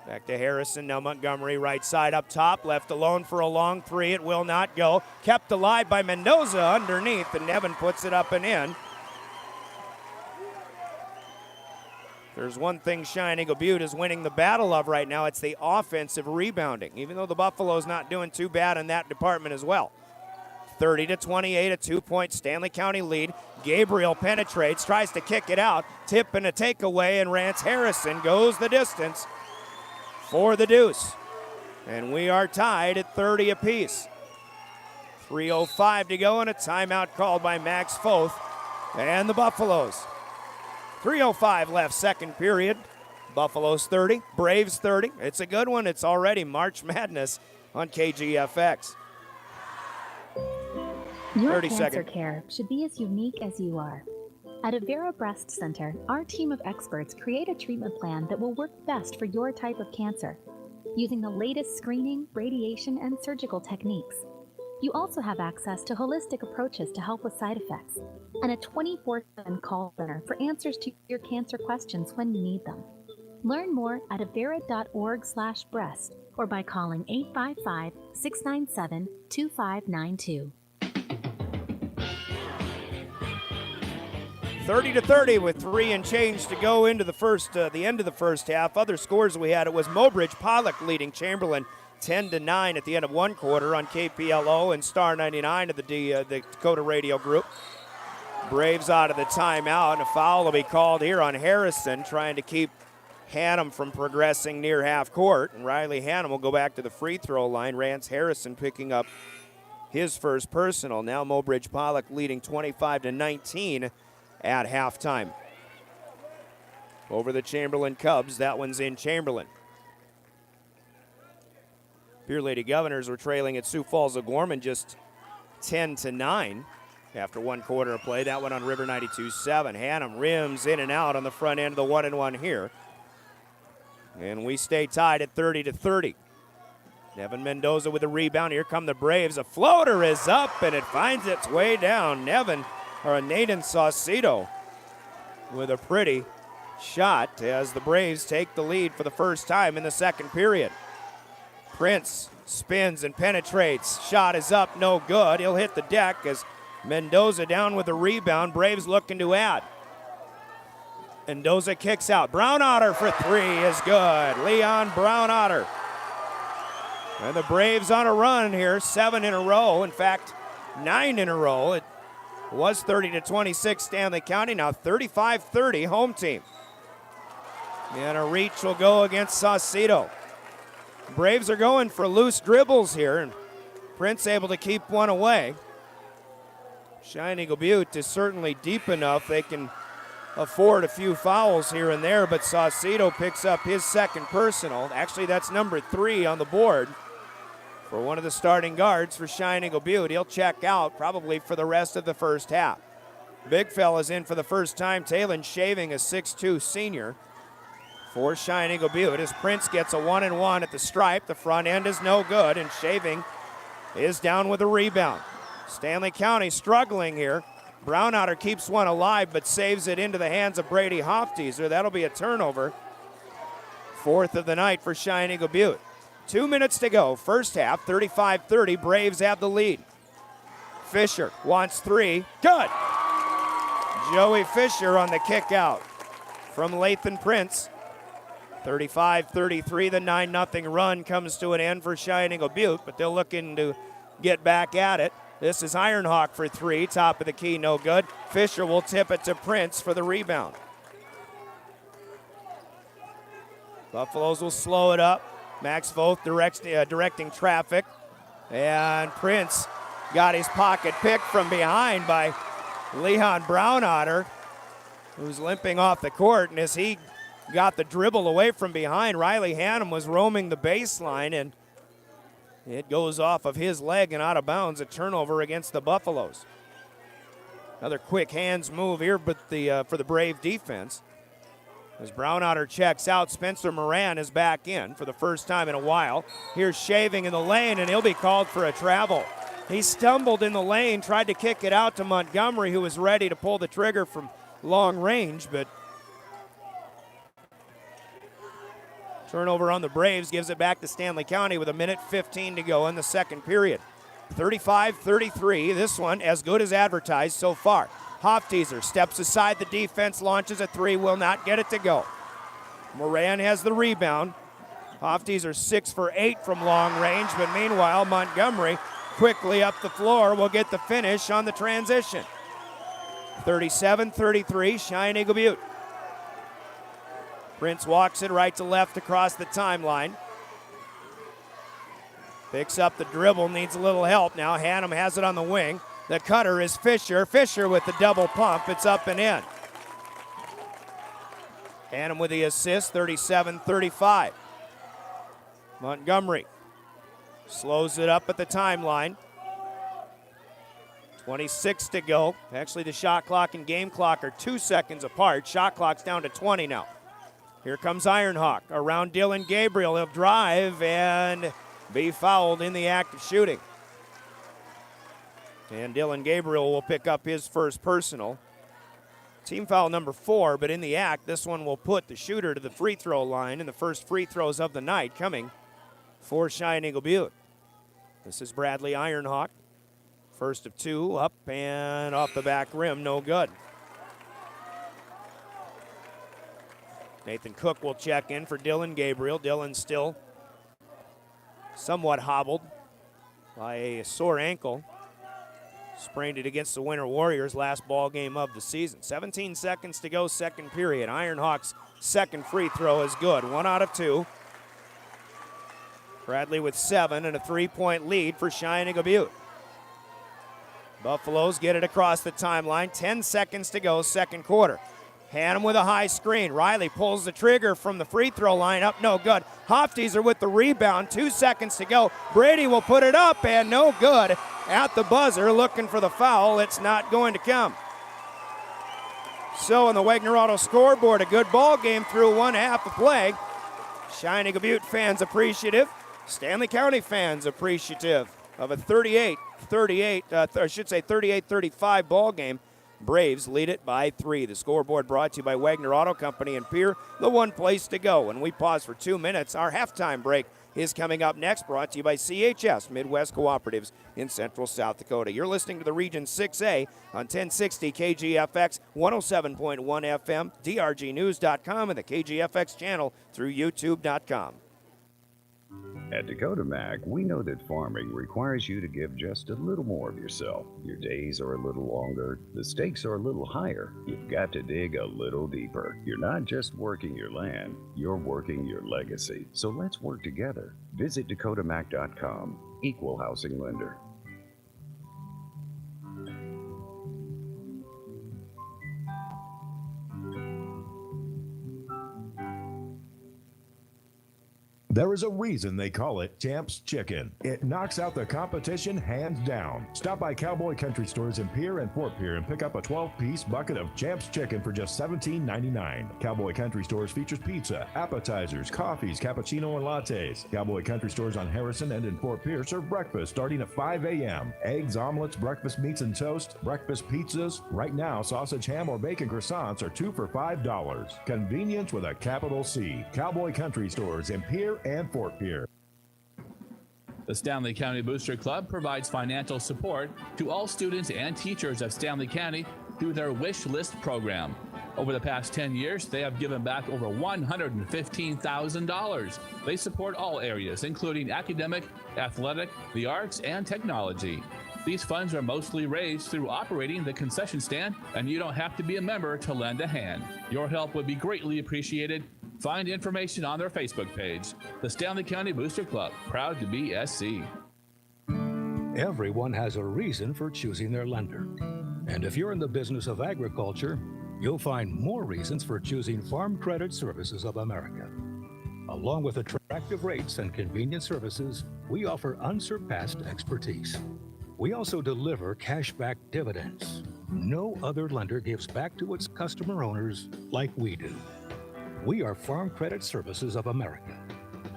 Back to Harrison, now Montgomery, right side up top, left alone for a long 3. It will not go. Kept alive by Mendoza underneath, and Nevin puts it up and in. There's one thing Cheyenne-E Butte is winning the battle of right now. It's the offensive rebounding, even though the Buffalo's not doing too bad in that department as well. 30-28, a 2-point Stanley County lead. Gabriel penetrates, tries to kick it out. Tip and a takeaway, and Rance Harrison goes the distance for the deuce. And we are tied at 30 apiece. 3:05 to go, and a timeout called by Max Foth and the Buffaloes. 3:05 left, second period. Buffaloes 30, Braves 30. It's a good one. It's already March Madness on KGFX. Your cancer care should be as unique as you are. At Avera Breast Center, our team of experts create a treatment plan that will work best for your type of cancer, using the latest screening, radiation, and surgical techniques. You also have access to holistic approaches to help with side effects, and a 24/7 call center for answers to your cancer questions when you need them. Learn more at avera.org/breast or by calling 855-697-2592. 30-30 with 3 and change to go into the end of the first half. Other scores we had, it was Mobridge Pollock leading Chamberlain 10-9 at the end of one quarter on KPLO and Star 99 of the Dakota Radio Group. Braves out of the timeout, and a foul will be called here on Harrison, trying to keep Hannum from progressing near half court. And Riley Hannum will go back to the free throw line. Rance Harrison picking up his first personal. Now Mobridge Pollock leading 25-19 at halftime. Over the Chamberlain Cubs, that one's in Chamberlain. Pure Lady Governors were trailing at Sioux Falls O'Gorman just 10-9 after one quarter of play. That one on River 92.7. Hannum rims in and out on the front end of the 1-and-1 here. And we stay tied at 30-30. Nevin Mendoza with a rebound. Here come the Braves. A floater is up, and it finds its way down. Nathan Saucedo with a pretty shot as the Braves take the lead for the first time in the second period. Prince spins and penetrates. Shot is up, no good. He'll hit the deck as Mendoza down with a rebound. Braves looking to add. Mendoza kicks out. Brownotter for 3 is good. Leon Brownotter. And the Braves on a run here, 7 in a row. In fact, 9 in a row. It was 30-26 Stanley County, now 35-30 home team. And a reach will go against Saucedo. Braves are going for loose dribbles here, and Prince able to keep one away. Cheyenne-Eagle Butte is certainly deep enough. They can afford a few fouls here and there, but Saucedo picks up his second personal. Actually, that's number 3 on the board for one of the starting guards for Cheyenne-Eagle Butte. He'll check out probably for the rest of the first half. Big fella's in for the first time. Talon Shaving, a 6'2 senior for Cheyenne-Eagle Butte, as Prince gets a 1-and-1 at the stripe. The front end is no good, and Shaving is down with a rebound. Stanley County struggling here. Brownotter keeps one alive, but saves it into the hands of Brady Hofteaser. That'll be a turnover. 4th of the night for Cheyenne-Eagle Butte. 2 minutes to go. First half, 35-30. Braves have the lead. Fisher wants 3. Good! Joey Fisher on the kick out from Lathan Prince. 35-33. The 9-0 run comes to an end for Cheyenne-Eagle Butte, but they're looking to get back at it. This is Ironhawk for 3. Top of the key, no good. Fisher will tip it to Prince for the rebound. Buffaloes will slow it up. Max Voth directing traffic. And Prince got his pocket picked from behind by Leon Brownotter, who's limping off the court. And as he got the dribble away from behind, Riley Hannum was roaming the baseline, and it goes off of his leg and out of bounds. A turnover against the Buffaloes. Another quick hands move here, but for the Brave defense. As Brownotter checks out, Spencer Moran is back in for the first time in a while. Here's Shaving in the lane, and he'll be called for a travel. He stumbled in the lane, tried to kick it out to Montgomery, who was ready to pull the trigger from long range, but turnover on the Braves gives it back to Stanley County with 1:15 to go in the second period. 35-33, this one as good as advertised so far. Hofteaser steps aside the defense, launches a 3, will not get it to go. Moran has the rebound. Hofteaser 6 for 8 from long range, but meanwhile Montgomery quickly up the floor will get the finish on the transition. 37-33, Cheyenne-Eagle Butte. Prince walks it right to left across the timeline. Picks up the dribble, needs a little help now. Hannum has it on the wing. The cutter is Fisher. Fisher with the double pump. It's up and in. Hannum with the assist, 37-35. Montgomery slows it up at the timeline. 26 to go. Actually, the shot clock and game clock are 2 seconds apart. Shot clock's down to 20 now. Here comes Ironhawk around Dylan Gabriel. He'll drive and be fouled in the act of shooting. And Dylan Gabriel will pick up his first personal. Team foul number 4, but in the act, this one will put the shooter to the free throw line, and the first free throws of the night coming for Cheyenne-Eagle Butte. This is Bradley Ironhawk. First of 2, up and off the back rim, no good. Nathan Cook will check in for Dylan Gabriel. Dylan still somewhat hobbled by a sore ankle. Sprained it against the Winter Warriors last ball game of the season. 17 seconds to go, second period. Ironhawks' second free throw is good. 1 out of 2. Bradley with 7 and a 3-point lead for Cheyenne-EB. Buffaloes get it across the timeline. 10 seconds to go, second quarter. Hannum with a high screen. Riley pulls the trigger from the free throw line. Up, no good. Hofteser with the rebound. 2 seconds to go. Brady will put it up, and no good. At the buzzer, looking for the foul. It's not going to come. So on the Wagner Auto scoreboard, a good ball game through one half of play. Cheyenne-EB fans appreciative. Stanley County fans appreciative of a 38-35 ball game. Braves lead it by 3. The scoreboard brought to you by Wagner Auto Company and Pierre, the one place to go. And we pause for 2 minutes. Our halftime break is coming up next, brought to you by CHS Midwest Cooperatives in Central South Dakota. You're listening to the Region 6A on 1060 KGFX, 107.1 FM, drgnews.com, and the KGFX channel through youtube.com. At Dakota Mac, we know that farming requires you to give just a little more of yourself. Your days are a little longer, the stakes are a little higher. You've got to dig a little deeper. You're not just working your land, you're working your legacy. So let's work together. Visit dakotamac.com. Equal housing lender. There is a reason they call it Champs Chicken. It knocks out the competition hands down. Stop by Cowboy Country Stores in Pierre and Fort Pierre and pick up a 12-piece bucket of Champs Chicken for just $17.99. Cowboy Country Stores features pizza, appetizers, coffees, cappuccino, and lattes. Cowboy Country Stores on Harrison and in Fort Pierre serve breakfast starting at 5 a.m. Eggs, omelets, breakfast meats and toast, breakfast pizzas. Right now, sausage, ham, or bacon croissants are 2 for $5. Convenience with a capital C. Cowboy Country Stores in Pierre and Fort Pierre. The Stanley County Booster Club provides financial support to all students and teachers of Stanley County through their Wish List program. Over the past 10 years, they have given back over $115,000. They support all areas, including academic, athletic, the arts, and technology. These funds are mostly raised through operating the concession stand, and you don't have to be a member to lend a hand. Your help would be greatly appreciated. Find information on their Facebook page. The Stanley County Booster Club, proud to be SC. Everyone has a reason for choosing their lender. And if you're in the business of agriculture, you'll find more reasons for choosing Farm Credit Services of America. Along with attractive rates and convenient services, we offer unsurpassed expertise. We also deliver cashback dividends. No other lender gives back to its customer owners like we do. We are Farm Credit Services of America.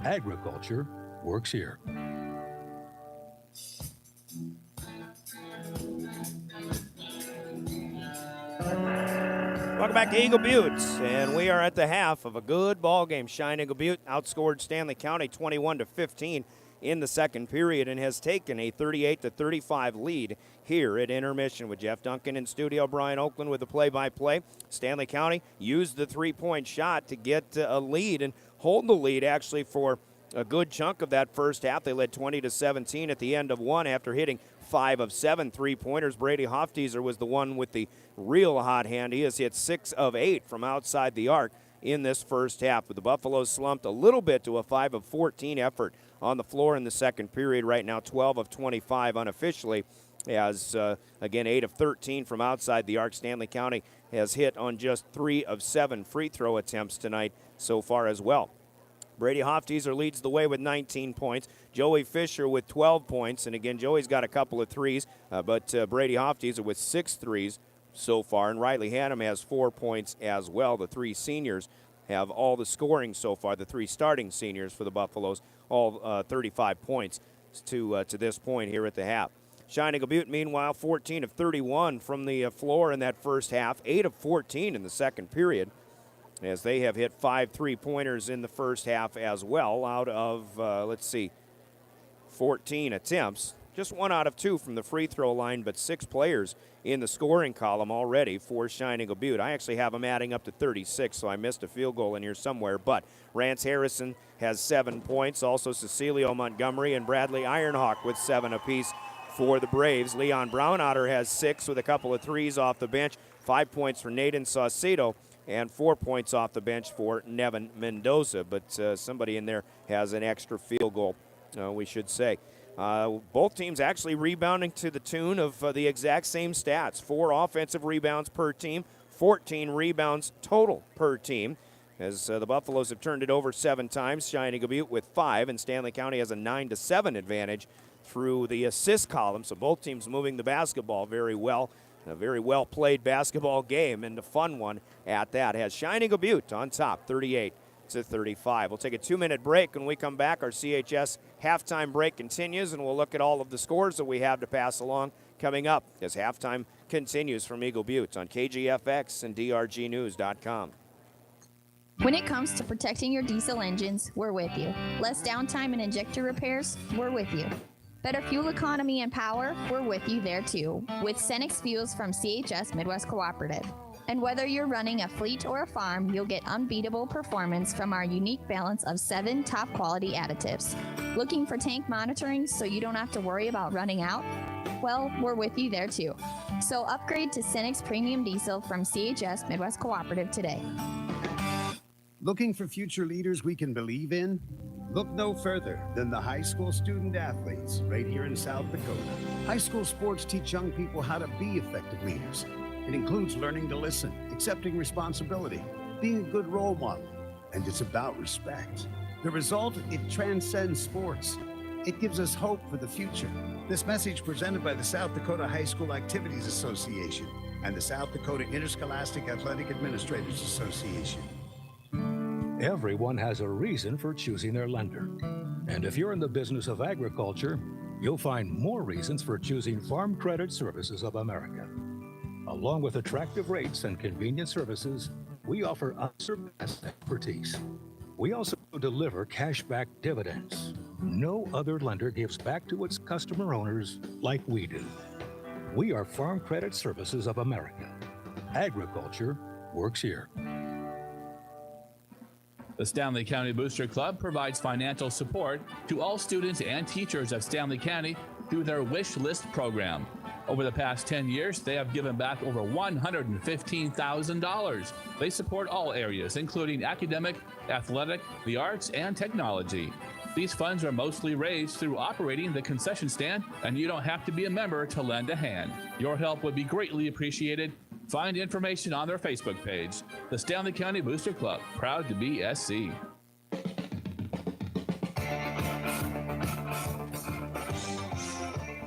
Agriculture works here. Welcome back to Eagle Butte, and we are at the half of a good ball game. Cheyenne-EB outscored Stanley County 21-15 in the second period and has taken a 38-35 lead here at intermission. With Jeff Duncan in studio, Brian Oakland with the play-by-play. Stanley County used the three-point shot to get a lead and hold the lead actually for a good chunk of that first half. They led 20-17 at the end of one after hitting 5 of 7 three-pointers. Brady Hofteser was the one with the real hot hand. He has hit 6 of 8 from outside the arc in this first half. But the Buffaloes slumped a little bit to a 5 of 14 effort on the floor in the second period. Right now 12 of 25 unofficially, as again 8 of 13 from outside the arc. Stanley County has hit on just 3 of 7 free throw attempts tonight so far as well. Brady Hofteser leads the way with 19 points. Joey Fisher with 12 points. And again, Joey's got a couple of threes, but Brady Hofteser with 6 threes so far. And Riley Hannum has 4 points as well. The 3 seniors have all the scoring so far. The 3 starting seniors for the Buffaloes, all 35 points to this point here at the half. Cheyenne-EB, meanwhile, 14 of 31 from the floor in that first half, 8 of 14 in the second period, as they have hit 5 3-pointers in the first half as well out of, 14 attempts. just 1 out of 2 from the free throw line, but 6 players in the scoring column already for Cheyenne-EB Butte. I actually have them adding up to 36, so I missed a field goal in here somewhere. But Rance Harrison has 7 points. Also Cecilio Montgomery and Bradley Ironhawk with 7 apiece for the Braves. Leon Brownotter has 6 with a couple of threes off the bench. 5 points for Nathan Saucedo and 4 points off the bench for Nevin Mendoza. But somebody in there has an extra field goal, we should say. Both teams actually rebounding to the tune of the exact same stats. 4 offensive rebounds per team, 14 rebounds total per team. As the Buffaloes have turned it over 7 times, Cheyenne-EB Butte with 5, and Stanley County has a 9-7 advantage through the assist column. So both teams moving the basketball very well. A very well-played basketball game, and a fun one at that. Has Cheyenne-EB Butte on top, 38-35. We'll take a 2-minute break. When we come back, our CHS halftime break continues, and we'll look at all of the scores that we have to pass along coming up as halftime continues from Eagle Butte on KGFX and DRGnews.com. When it comes to protecting your diesel engines, we're with you. Less downtime and injector repairs, we're with you. Better fuel economy and power, we're with you there too, with Cenex Fuels from CHS Midwest Cooperative. And whether you're running a fleet or a farm, you'll get unbeatable performance from our unique balance of 7 top quality additives. Looking for tank monitoring so you don't have to worry about running out? Well, we're with you there too. So upgrade to Cenex Premium Diesel from CHS Midwest Cooperative today. Looking for future leaders we can believe in? Look no further than the high school student athletes right here in South Dakota. High school sports teach young people how to be effective leaders. It includes learning to listen, accepting responsibility, being a good role model, and it's about respect. The result, it transcends sports. It gives us hope for the future. This message presented by the South Dakota High School Activities Association and the South Dakota Interscholastic Athletic Administrators Association. Everyone has a reason for choosing their lender. And if you're in the business of agriculture, you'll find more reasons for choosing Farm Credit Services of America. Along with attractive rates and convenient services, we offer unsurpassed expertise. We also deliver cashback dividends. No other lender gives back to its customer owners like we do. We are Farm Credit Services of America. Agriculture works here. The Stanley County Booster Club provides financial support to all students and teachers of Stanley County through their Wish List program. Over the past 10 years, they have given back over $115,000. They support all areas, including academic, athletic, the arts, and technology. These funds are mostly raised through operating the concession stand, and you don't have to be a member to lend a hand. Your help would be greatly appreciated. Find information on their Facebook page. The Stanley County Booster Club, proud to be SC.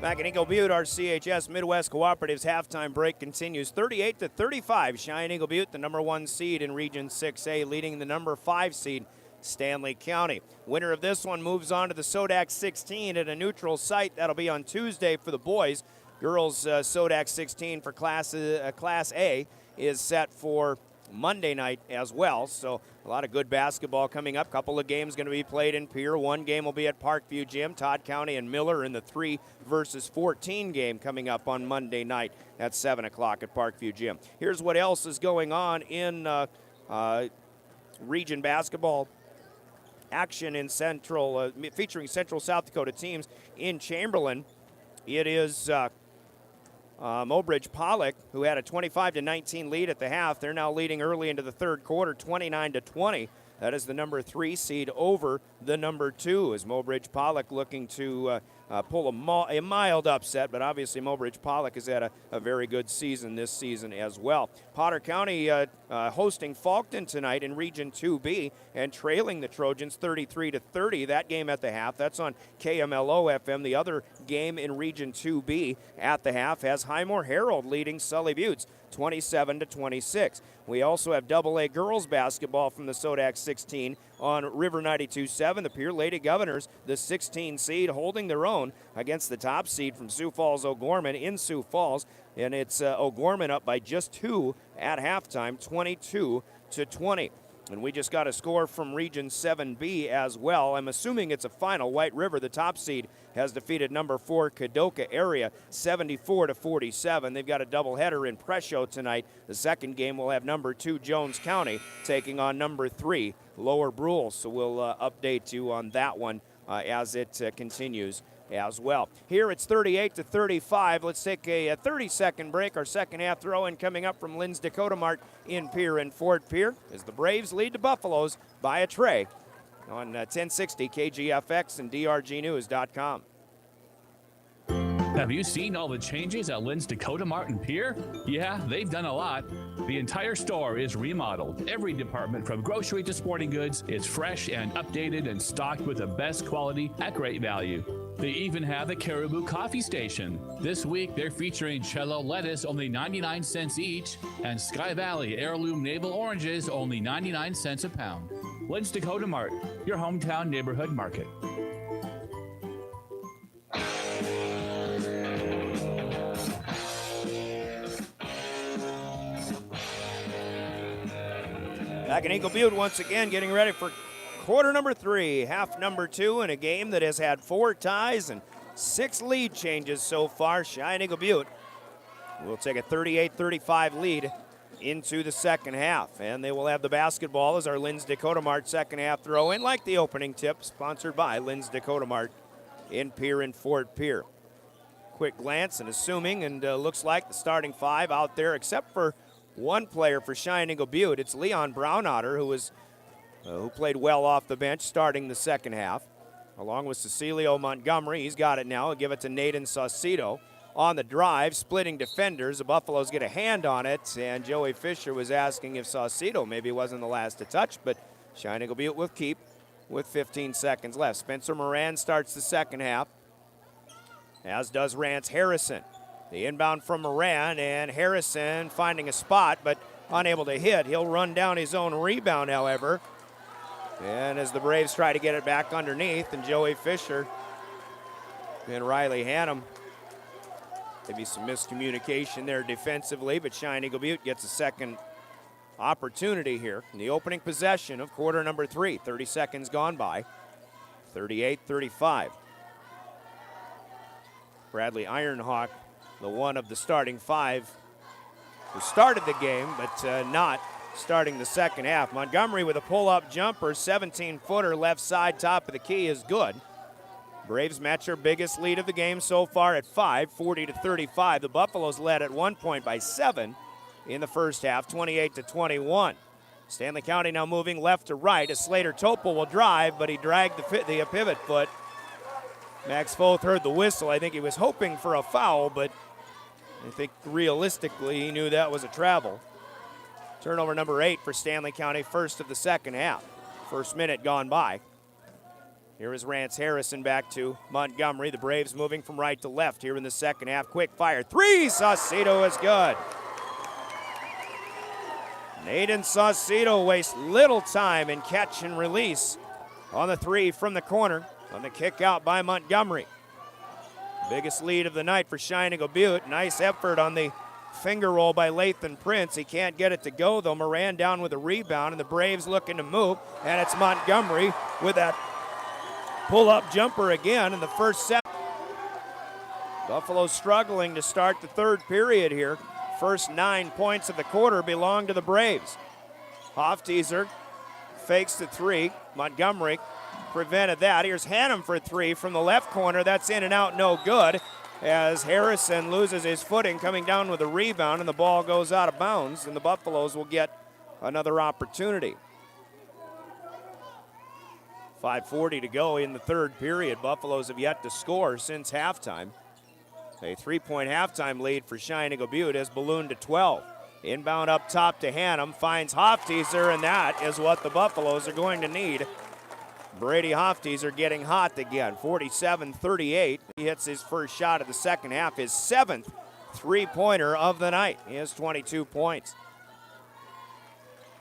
Back in Eagle Butte, our CHS Midwest Cooperative's halftime break continues 38-35. Cheyenne-EB Butte, the number 1 seed in Region 6A, leading the number 5 seed, Stanley County. Winner of this one moves on to the Sodak 16 at a neutral site. That'll be on Tuesday for the boys. Girls Sodak 16 for Class A is set for Monday night as well. So a lot of good basketball coming up. Couple of games going to be played in Pierre. One game will be at Parkview Gym. Todd County and Miller in the 3 versus 14 game coming up on Monday night at 7 o'clock at Parkview Gym. Here's what else is going on in region basketball action in Central, featuring Central South Dakota teams in Chamberlain. It is Mobridge Pollock, who had a 25-19 lead at the half. They're now leading early into the third quarter, 29-20. That is the number 3 seed over the number 2, as Mobridge Pollock looking to pull a mild upset, but obviously Mobridge Pollock has had a very good season this season as well. Potter County hosting Faulkton tonight in Region 2B and trailing the Trojans 33-30. That game at the half, that's on KMLO-FM. The other game in Region 2B at the half has Highmore Herald leading Sully Buttes 27-26. We also have AA girls basketball from the Sodak 16 on River 92.7. The Pierre Lady Governors, the 16 seed, holding their own against the top seed from Sioux Falls O'Gorman in Sioux Falls. And it's O'Gorman up by just 2 at halftime, 22-20. And we just got a score from Region 7B as well. I'm assuming it's a final. White River, the top seed, has defeated number 4 Kadoka Area 74-47. They've got a doubleheader in Presho tonight. The second game will have number 2 Jones County taking on number 3 Lower Brule. So we'll update you on that one as it continues as well. Here it's 38-35. Let's take a 30-second break. Our second half throw-in coming up from Lynn's Dakota Mart in Pierre and Fort Pierre as the Braves lead the Buffaloes by a tray on 1060 KGFX and drgnews.com. Have you seen all the changes at Lynn's Dakota Mart in Pierre? Yeah, they've done a lot. The entire store is remodeled. Every department from grocery to sporting goods is fresh and updated and stocked with the best quality at great value. They even have the Caribou Coffee Station. This week, they're featuring Cello lettuce, only 99 cents each, and Sky Valley heirloom navel oranges, only 99 cents a pound. Lynn's Dakota Mart, your hometown neighborhood market. Back in Eagle Butte once again, getting ready for quarter number 3, half number 2, in a game that has had 4 ties and 6 lead changes so far. Cheyenne-Eagle Butte will take a 38-35 lead into the second half. And they will have the basketball as our Lynn's Dakota Mart second half throw in, like the opening tip, sponsored by Lynn's Dakota Mart in Pierre and Fort Pierre. Quick glance and assuming, and looks like the starting 5 out there, except for one player for Cheyenne-Eagle Butte. It's Leon Brownotter, who played well off the bench starting the second half, along with Cecilio Montgomery. He's got it now. He'll give it to Nathan Saucedo. On the drive, splitting defenders. The Buffaloes get a hand on it, and Joey Fisher was asking if Saucedo maybe wasn't the last to touch, but Cheyenne-Eagle Butte will keep with 15 seconds left. Spencer Moran starts the second half, as does Rance Harrison. The inbound from Moran, and Harrison finding a spot, but unable to hit. He'll run down his own rebound, however. And as the Braves try to get it back underneath, and Joey Fisher and Riley Hannum, maybe some miscommunication there defensively, but Cheyenne-Eagle Butte gets a second opportunity here in the opening possession of quarter number 3. 30 seconds gone by, 38-35. Bradley Ironhawk, the one of the starting 5 who started the game, but not starting the second half. Montgomery with a pull-up jumper, 17-footer left side, top of the key is good. Braves match their biggest lead of the game so far at 5, 40-35. The Buffaloes led at one point by 7 in the first half, 28-21. Stanley County now moving left to right as Slater Topol will drive, but he dragged the pivot foot. Max Foth heard the whistle. I think he was hoping for a foul, but I think realistically he knew that was a travel. Turnover number 8 for Stanley County, first of the second half. First minute gone by. Here is Rance Harrison back to Montgomery. The Braves moving from right to left here in the second half. Quick fire. 3, Saucedo is good. Nathan Saucedo wastes little time in catch and release on the 3 from the corner on the kick out by Montgomery. Biggest lead of the night for Cheyenne-Eagle Butte. Nice effort on the finger roll by Lathan Prince. He can't get it to go, though. Moran down with a rebound, and the Braves looking to move. And it's Montgomery with that pull-up jumper again in the first set. Buffalo struggling to start the third period here. First 9 points of the quarter belong to the Braves. Hofteaser fakes the 3. Montgomery prevented that. Here's Hannum for 3 from the left corner. That's in and out, no good, as Harrison loses his footing coming down with a rebound, and the ball goes out of bounds, and the Buffaloes will get another opportunity. 5:40 to go in the third period. Buffaloes have yet to score since halftime. A 3-point halftime lead for Cheyenne-Eagle Butte has ballooned to 12. Inbound up top to Hannum, finds Hofteaser, and that is what the Buffaloes are going to need. Brady Hofteaser getting hot again, 47-38. He hits his first shot of the second half, his 7th three-pointer of the night. He has 22 points.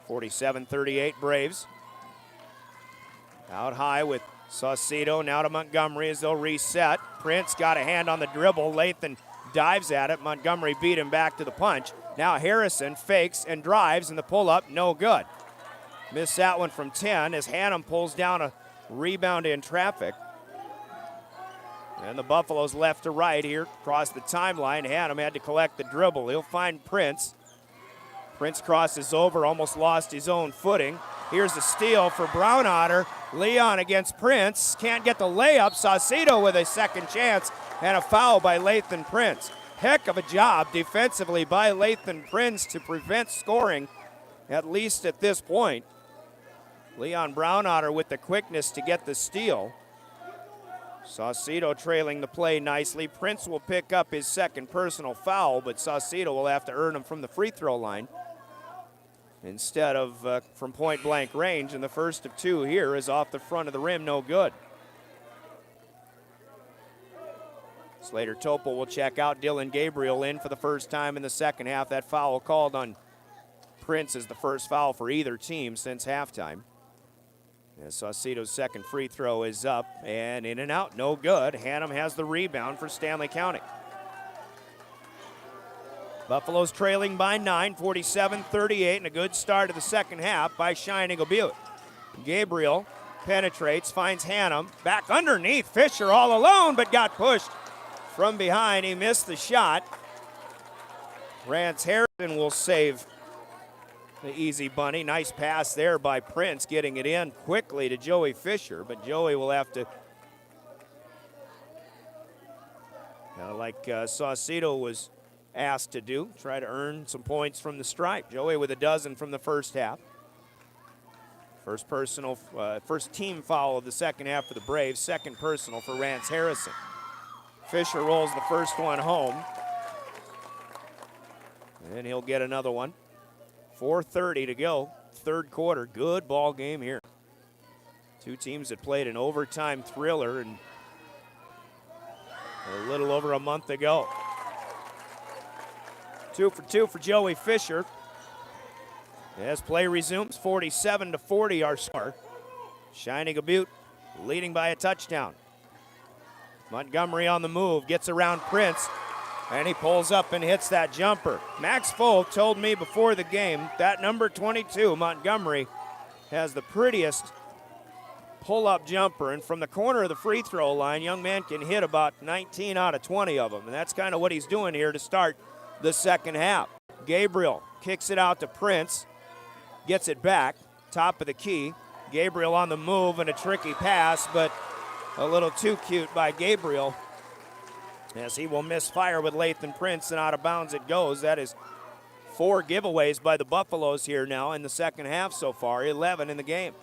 47-38 Braves. Out high with Saucedo, now to Montgomery as they'll reset. Prince got a hand on the dribble. Lathan dives at it. Montgomery beat him back to the punch. Now Harrison fakes and drives, and the pull-up no good. Missed that one from 10 as Hannum pulls down a rebound in traffic. And the Buffaloes left to right here across the timeline. Hannum had to collect the dribble. He'll find Prince. Prince crosses over, almost lost his own footing. Here's a steal for Brown Otter. Leon against Prince. Can't get the layup. Saucedo with a second chance and a foul by Lathan Prince. Heck of a job defensively by Lathan Prince to prevent scoring, at least at this point. Leon Brown Otter with the quickness to get the steal. Saucedo trailing the play nicely. Prince will pick up his second personal foul, but Saucedo will have to earn him from the free throw line instead of from point blank range. And the first of two here is off the front of the rim, no good. Slater Topol will check out. Dylan Gabriel in for the first time in the second half. That foul called on Prince is the first foul for either team since halftime. As Saucedo's second free throw is up and in and out, no good. Hannum has the rebound for Stanley County. Buffalo's trailing by 9, 47-38, and a good start of the second half by Cheyenne-EB. Gabriel penetrates, finds Hannum, back underneath, Fisher all alone, but got pushed from behind. He missed the shot. Rance Harrison will save the easy bunny. Nice pass there by Prince, getting it in quickly to Joey Fisher, but Joey will have to, like Saucedo was asked to do, try to earn some points from the stripe. Joey with a dozen from the first half. First team foul of the second half for the Braves, second personal for Rance Harrison. Fisher rolls the first one home, and he'll get another one. 4:30 to go, third quarter. Good ball game here. Two teams that played an overtime thriller and a little over a month ago. 2 for 2 for Joey Fisher. As play resumes, 47-40 our score. Cheyenne-EB leading by a touchdown. Montgomery on the move, gets around Prince, and he pulls up and hits that jumper. Max Folk told me before the game that number 22, Montgomery, has the prettiest pull-up jumper. And from the corner of the free throw line, young man can hit about 19 out of 20 of them. And that's kind of what he's doing here to start the second half. Gabriel kicks it out to Prince, gets it back, top of the key. Gabriel on the move and a tricky pass, but a little too cute by Gabriel, as he will misfire with Lathan Prince, and out of bounds it goes. That is 4 giveaways by the Buffaloes here now in the second half so far, 11 in the game.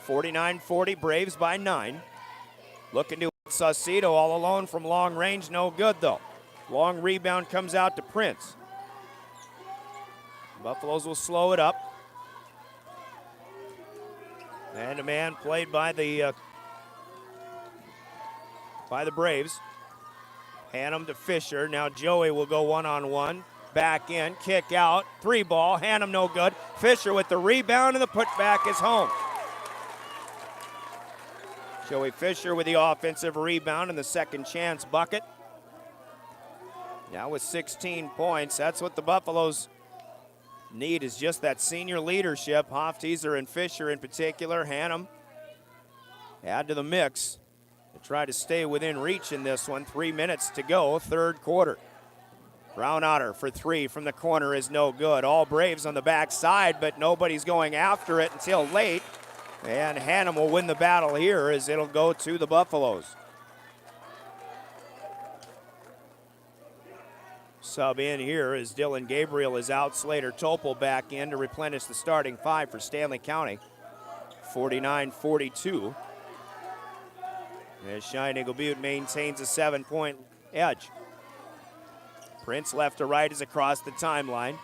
49-40, Braves by 9. Looking to Saucedo all alone from long range, no good though. Long rebound comes out to Prince. Buffaloes will slow it up. And a man played by the Braves. Hannum to Fisher. Now Joey will go one-on-one. Back in, kick out, 3 ball. Hannum no good. Fisher with the rebound, and the putback is home. Joey Fisher with the offensive rebound and the second chance bucket. Now with 16 points, that's what the Buffaloes need, is just that senior leadership. Hofteaser and Fisher in particular. Hannum add to the mix to try to stay within reach in this one. 3 minutes to go, third quarter. Brown Otter for 3 from the corner is no good. All Braves on the backside, but nobody's going after it until late. And Hannum will win the battle here as it'll go to the Buffaloes. Sub in here as Dylan Gabriel is out. Slater Topol back in to replenish the starting 5 for Stanley County. 49-42. As Cheyenne-EB maintains a 7-point edge. Prince left to right is across the timeline.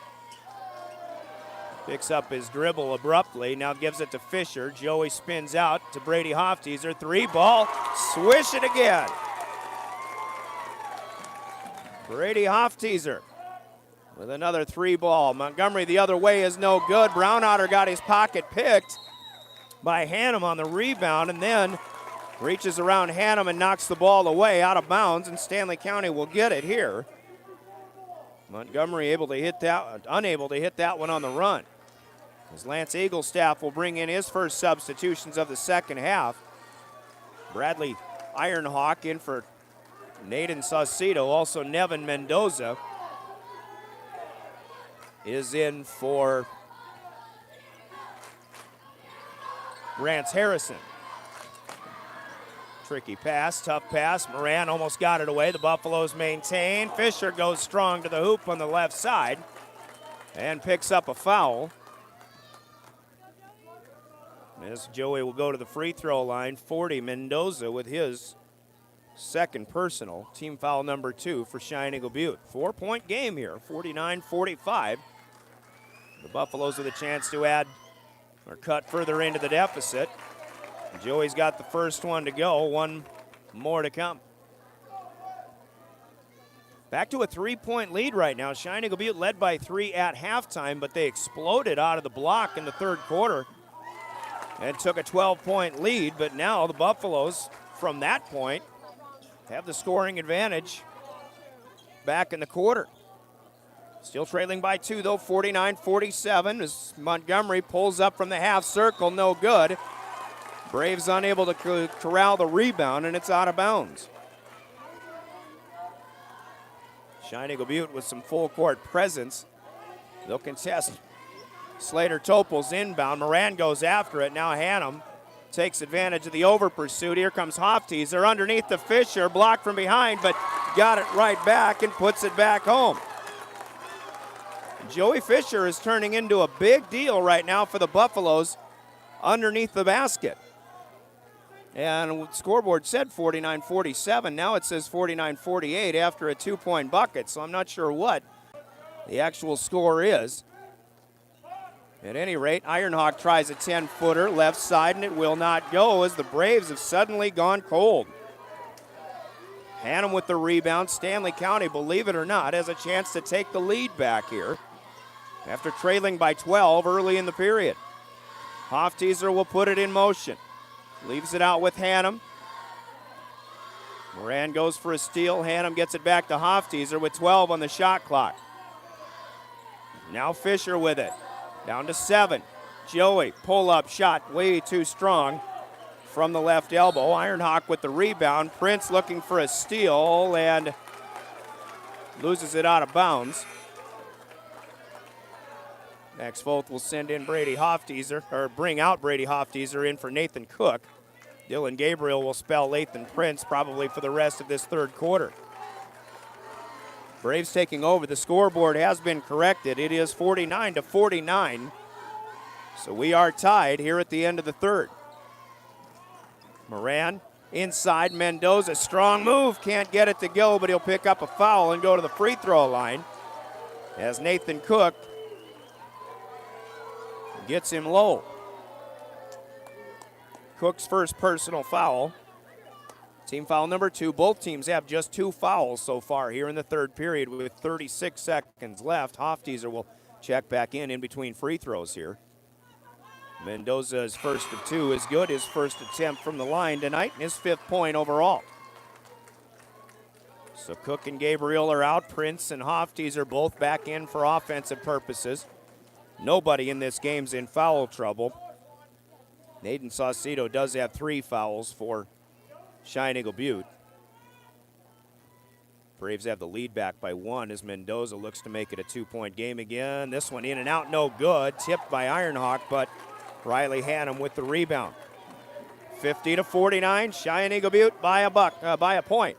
Picks up his dribble abruptly, now gives it to Fisher. Joey spins out to Brady Hofteaser. 3 ball, swish it again. Brady Hofteaser with another 3 ball. Montgomery the other way is no good. Brown Otter got his pocket picked by Hannum on the rebound, and then reaches around Hannum and knocks the ball away out of bounds, and Stanley County will get it here. Montgomery unable to hit that one on the run. as Lance Eaglestaff will bring in his first substitutions of the second half. Bradley Ironhawk in for Naden Saucedo. Also Nevin Mendoza is in for Rance Harrison. Tricky pass, tough pass. Moran almost got it away. The Buffaloes maintain. Fisher goes strong to the hoop on the left side and picks up a foul. As Joey will go to the free throw line, 40 Mendoza with his second personal. Team foul number 2 for Cheyenne-Eagle Butte. 4-point game here, 49-45. The Buffaloes with a chance to add or cut further into the deficit. Joey's got the first one to go, one more to come. Back to a 3-point lead right now. Cheyenne-Eagle Butte led by 3 at halftime, but they exploded out of the block in the third quarter and took a 12-point lead. But now the Buffaloes, from that point, have the scoring advantage back in the quarter. Still trailing by 2, though, 49-47, as Montgomery pulls up from the half circle, no good. Braves unable to corral the rebound, and it's out of bounds. Cheyenne-Eagle Butte with some full court presence. They'll contest Slater Topol's inbound. Moran goes after it. Now Hannum takes advantage of the over pursuit. Here comes Hofteaser underneath the Fisher, blocked from behind, but got it right back and puts it back home. Joey Fisher is turning into a big deal right now for the Buffaloes underneath the basket. And scoreboard said 49-47. Now it says 49-48 after a 2-point bucket, so I'm not sure what the actual score is. At any rate, Ironhawk tries a 10-footer left side, and it will not go as the Braves have suddenly gone cold. Hannum with the rebound. Stanley County, believe it or not, has a chance to take the lead back here after trailing by 12 early in the period. Hofteaser will put it in motion. Leaves it out with Hannum. Moran goes for a steal. Hannum gets it back to Hofteaser with 12 on the shot clock. Now Fisher with it. Down to 7. Joey, pull-up shot, way too strong from the left elbow. Ironhawk with the rebound. Prince looking for a steal and loses it out of bounds. Max Foth will send in Brady Hofteaser, or bring out Brady Hofteaser in for Nathan Cook. Dylan Gabriel will spell Lathan Prince probably for the rest of this third quarter. Braves taking over. The scoreboard has been corrected. It is 49-49. So we are tied here at the end of the third. Moran inside. Mendoza, strong move. Can't get it to go, but he'll pick up a foul and go to the free throw line as Nathan Cook gets him low. Cook's first personal foul. Team foul number 2. Both teams have just 2 fouls so far here in the third period with 36 seconds left. Hofteaser will check back in between free throws here. Mendoza's first of 2 is good. His first attempt from the line tonight and his 5th point overall. So Cook and Gabriel are out. Prince and Hofteaser both back in for offensive purposes. Nobody in this game's in foul trouble. Naden Saucedo does have 3 fouls for Cheyenne-Eagle Butte. Braves have the lead back by 1 as Mendoza looks to make it a 2-point game again. This one in and out, no good. Tipped by Ironhawk, but Riley Hannum with the rebound. 50-49, Cheyenne-Eagle Butte by a point.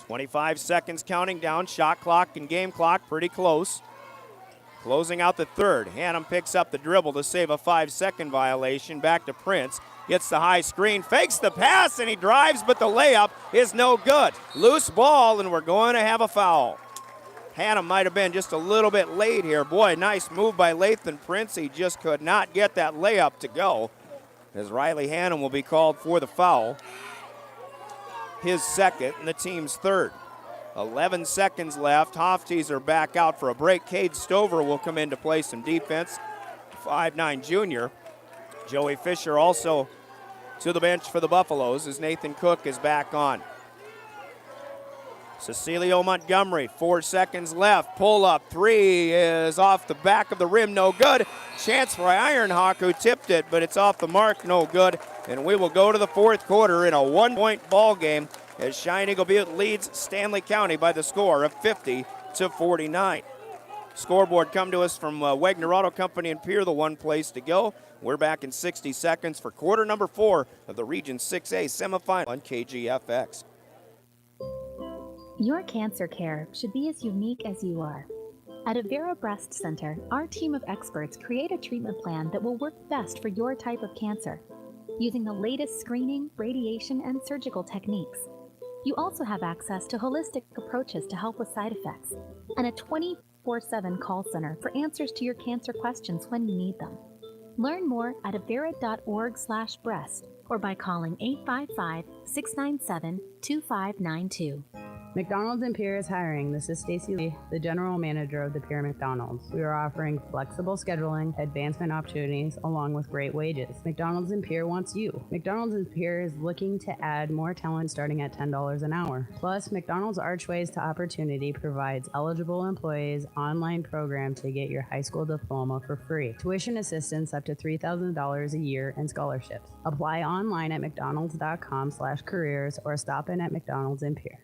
25 seconds counting down. Shot clock and game clock pretty close. Closing out the third. Hannum picks up the dribble to save a 5-second violation. Back to Prince. Gets the high screen. Fakes the pass and he drives, but the layup is no good. Loose ball and we're going to have a foul. Hannum might have been just a little bit late here. Boy, nice move by Lathan Prince. He just could not get that layup to go. As Riley Hannum will be called for the foul. His second and the team's third. 11 seconds left. Hofteaser back out for a break. Cade Stover will come in to play some defense. 5'9" junior. Joey Fisher also to the bench for the Buffaloes as Nathan Cook is back on. Cecilio Montgomery, 4 seconds left. Pull up three is off the back of the rim, no good. Chance for Ironhawk, who tipped it, but it's off the mark, no good. And we will go to the fourth quarter in a 1-point ball game as Cheyenne-E Butte leads Stanley County by the score of 50-49. Scoreboard come to us from Wagner Auto Company and Pierre, the one place to go. We're back in 60 seconds for quarter number 4 of the Region 6A semifinal on KGFX. Your cancer care should be as unique as you are. At Avera Breast Center, our team of experts create a treatment plan that will work best for your type of cancer, using the latest screening, radiation, and surgical techniques. You also have access to holistic approaches to help with side effects, and a 24/7 call center for answers to your cancer questions when you need them. Learn more at avera.org/breast or by calling 855-697-2592. McDonald's in Pierre is hiring. This is Stacy Lee, the general manager of the Pierre McDonald's. We are offering flexible scheduling, advancement opportunities, along with great wages. McDonald's in Pierre wants you. McDonald's in Pierre is looking to add more talent starting at $10 an hour. Plus, McDonald's Archways to Opportunity provides eligible employees online program to get your high school diploma for free. Tuition assistance up to $3,000 a year and scholarships. Apply online at mcdonalds.com/careers or stop in at McDonald's in Pierre.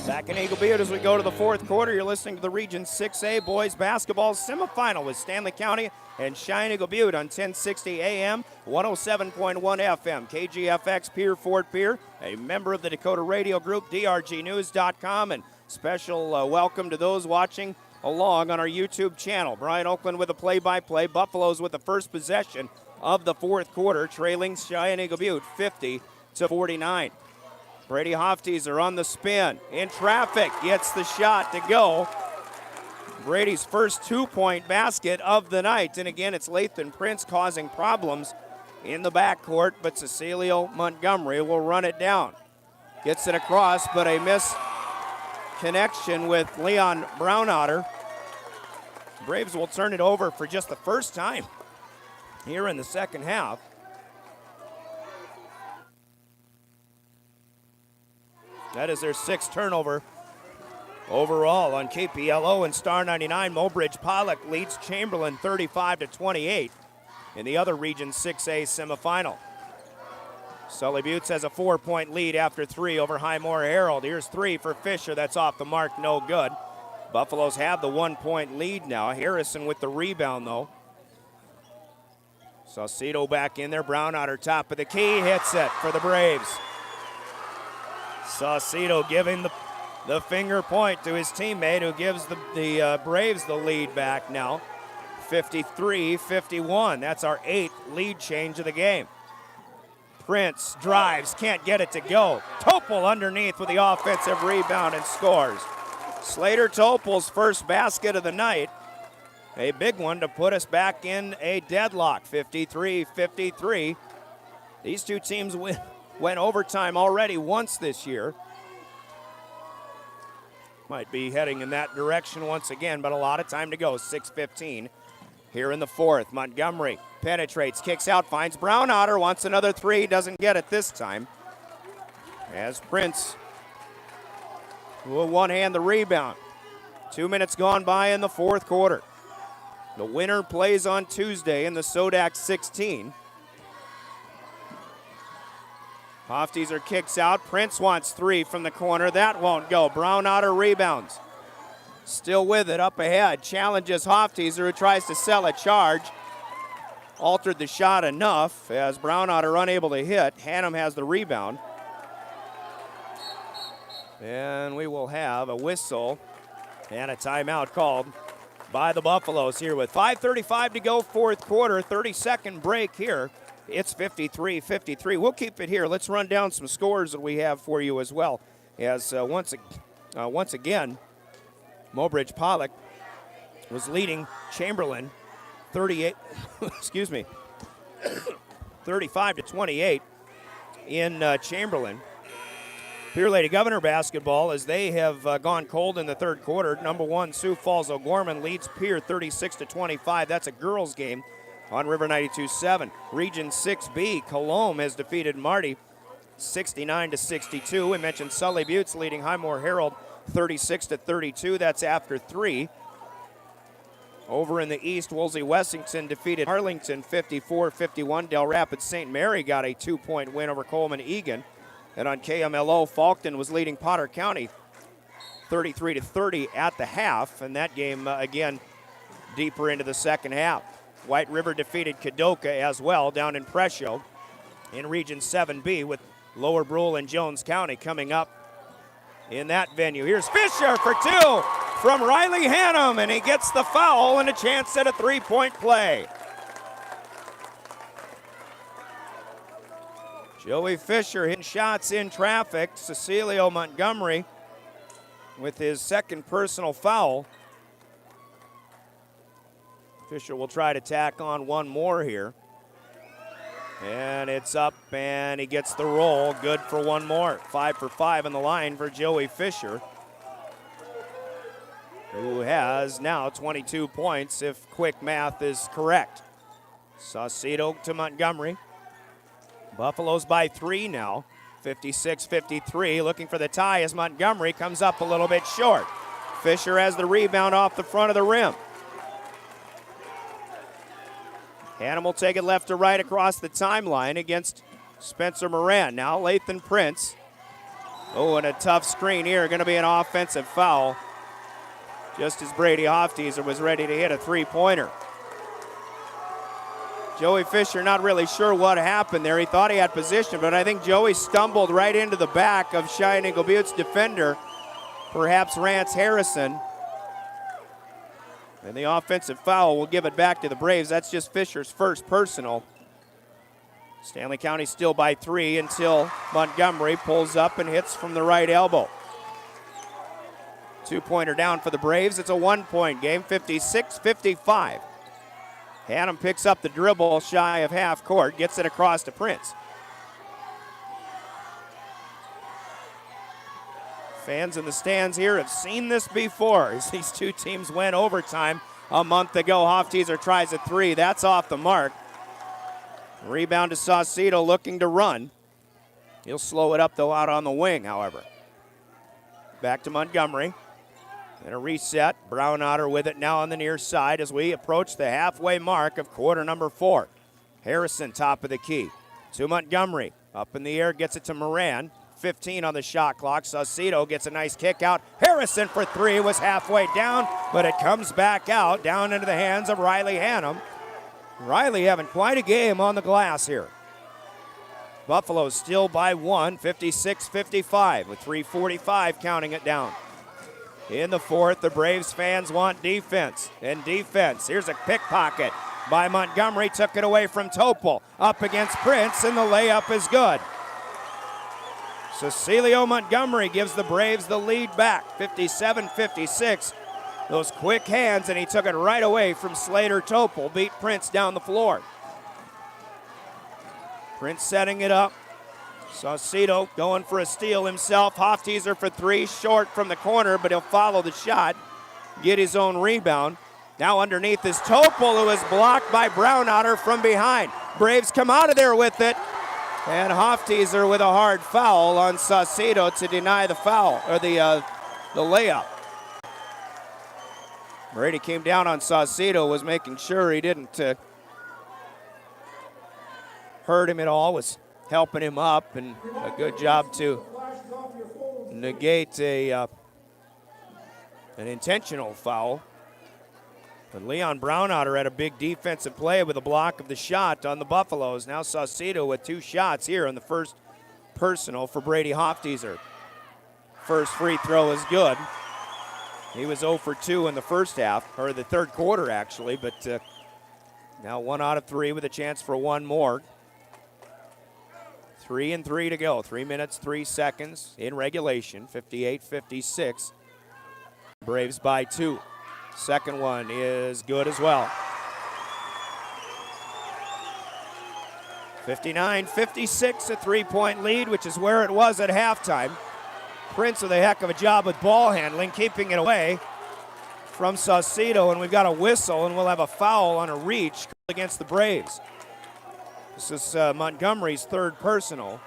Back in Eagle Butte as we go to the fourth quarter. You're listening to the Region 6A boys basketball semifinal with Stanley County and Cheyenne-E Butte on 1060 AM, 107.1 FM. KGFX Pierre Fort Pierre, a member of the Dakota Radio Group, drgnews.com, and special welcome to those watching along on our YouTube channel. Brian Oakland with the play-by-play. Buffaloes with the first possession of the fourth quarter, trailing Cheyenne-E Butte 50-49. Brady Hofteser on the spin, in traffic, gets the shot to go. Brady's first 2-point basket of the night, and again, it's Lathan Prince causing problems in the backcourt, but Cecilio Montgomery will run it down. Gets it across, but a misconnection with Leon Brownotter. Braves will turn it over for just the first time here in the second half. That is their 6th turnover overall on KPLO and Star 99. Mobridge Pollock leads Chamberlain 35-28 in the other Region 6A semifinal. Sully Buttes has a 4-point lead after 3 over Highmore Herald. Here's 3 for Fisher. That's off the mark, no good. Buffaloes have the 1-point lead now. Harrison with the rebound, though. Saucedo back in there. Brownotter top of the key, hits it for the Braves. Saucedo giving the finger point to his teammate, who gives the Braves the lead back now. 53-51. That's our 8th lead change of the game. Prince drives, can't get it to go. Topol underneath with the offensive rebound and scores. Slater Topol's first basket of the night. A big one to put us back in a deadlock, 53-53. These two teams went overtime already once this year. Might be heading in that direction once again, but a lot of time to go. 6:15 here in the fourth. Montgomery penetrates, kicks out, finds Brownotter, wants another 3, doesn't get it this time. As Prince will one-hand the rebound. 2 minutes gone by in the fourth quarter. The winner plays on Tuesday in the Sodak 16. Hofteser kicks out. Prince wants 3 from the corner. That won't go. Brownotter rebounds. Still with it up ahead. Challenges Hofteser, who tries to sell a charge. Altered the shot enough as Brownotter unable to hit. Hannum has the rebound. And we will have a whistle and a timeout called by the Buffaloes here with 5:35 to go, fourth quarter. 30-second break here. It's 53-53. We'll keep it here. Let's run down some scores that we have for you as well. As once again, Mobridge Pollock was leading Chamberlain 35-28 in Chamberlain. Pierre Lady Governor basketball, as they have gone cold in the third quarter. Number 1, Sioux Falls O'Gorman leads Pierre 36-25. That's a girls game on River 92.7. Region 6B, Colombe has defeated Marty 69-62. We mentioned Sully Buttes leading Highmore Herald 36-32. That's after 3. Over in the East, Wolsey-Wessington defeated Arlington 54-51. Del Rapids St. Mary got a 2-point win over Coleman-Egan. And on KMLO, Faulkton was leading Potter County 33-30 at the half. And that game, again, deeper into the second half. White River defeated Kadoka as well down in Presho in Region 7B, with Lower Brule and Jones County coming up in that venue. Here's Fisher for 2 from Riley Hannum, and he gets the foul and a chance at a 3-point play. Joey Fisher hitting shots in traffic. Cecilio Montgomery with his second personal foul. Fisher will try to tack on one more here. And it's up, and he gets the roll. Good for one more. 5 for 5 on the line for Joey Fisher, who has now 22 points if quick math is correct. Saucedo to Montgomery. Buffalo's by 3 now, 56-53. Looking for the tie as Montgomery comes up a little bit short. Fisher has the rebound off the front of the rim. Hannum will take it left to right across the timeline against Spencer Moran. Now Lathan Prince. Oh, and a tough screen here. Going to be an offensive foul, just as Brady Hofteaser was ready to hit a three-pointer. Joey Fisher not really sure what happened there. He thought he had position, but I think Joey stumbled right into the back of Cheyenne-E Butte's defender, perhaps Rance Harrison. And the offensive foul will give it back to the Braves. That's just Fisher's first personal. Stanley County still by 3 until Montgomery pulls up and hits from the right elbow. 2-pointer down for the Braves. It's a 1-point game, 56-55. Hannum picks up the dribble shy of half court, gets it across to Prince. Fans in the stands here have seen this before, as these two teams went overtime a month ago. Hofteaser tries a 3. That's off the mark. Rebound to Saucedo, looking to run. He'll slow it up, though, out on the wing, however. Back to Montgomery. And a reset. Brown Otter with it now on the near side as we approach the halfway mark of quarter number 4. Harrison, top of the key. To Montgomery. Up in the air, gets it to Moran. 15 on the shot clock. Saucedo gets a nice kick out. Harrison for 3 was halfway down, but it comes back out, down into the hands of Riley Hannum. Riley having quite a game on the glass here. Buffalo still by 1, 56-55, with 3:45 counting it down. In the fourth, the Braves fans want defense. And defense, here's a pickpocket by Montgomery, took it away from Topol. Up against Prince, and the layup is good. Cecilio Montgomery gives the Braves the lead back, 57-56. Those quick hands, and he took it right away from Slater Topol, beat Prince down the floor. Prince setting it up. Saucedo going for a steal himself. Hofteaser for 3, short from the corner, but he'll follow the shot, get his own rebound. Now underneath is Topol, who is blocked by Brown Otter from behind. Braves come out of there with it. And Hofteaser with a hard foul on Saucedo to deny the foul, or the layup. Brady came down on Saucedo, was making sure he didn't hurt him at all, was helping him up, and a good job to negate an intentional foul. But Leon Brownotter had a big defensive play with a block of the shot on the Buffaloes. Now Saucedo with 2 shots here on the first personal for Brady Hofteaser. First free throw is good. He was 0 for 2 in the first half, or the third quarter actually, but now 1 out of 3 with a chance for one more. 3 and 3 to go. 3 minutes, 3 seconds in regulation, 58-56. Braves by 2. Second one is good as well. 59-56, a 3-point lead, which is where it was at halftime. Prince with a heck of a job with ball handling, keeping it away from Saucedo, and we've got a whistle, and we'll have a foul on a reach. against the Braves. This is Montgomery's third personal.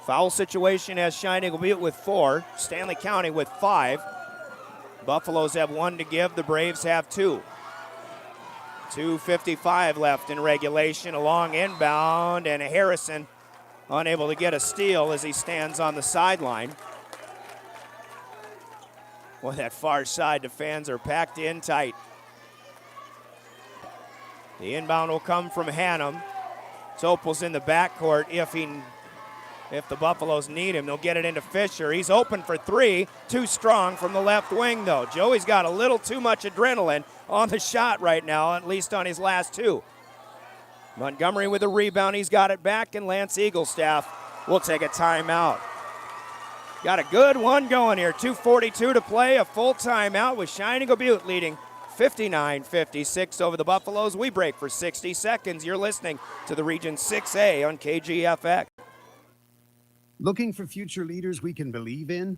Foul situation has Cheyenne-EB with 4, Stanley County with 5. Buffaloes have 1 to give, the Braves have 2. 2:55 left in regulation, a long inbound, and Harrison unable to get a steal as he stands on the sideline. Well, that far side, the fans are packed in tight. The inbound will come from Hannum. Topol's in the backcourt. If the Buffaloes need him, they'll get it into Fisher. He's open for 3. Too strong from the left wing, though. Joey's got a little too much adrenaline on the shot right now, at least on his last 2. Montgomery with a rebound. He's got it back, and Lance Eaglestaff will take a timeout. Got a good one going here. 2:42 to play, a full timeout with Cheyenne-EB leading 59-56 over the Buffaloes. We break for 60 seconds. You're listening to the Region 6A on KGFX. Looking for future leaders we can believe in?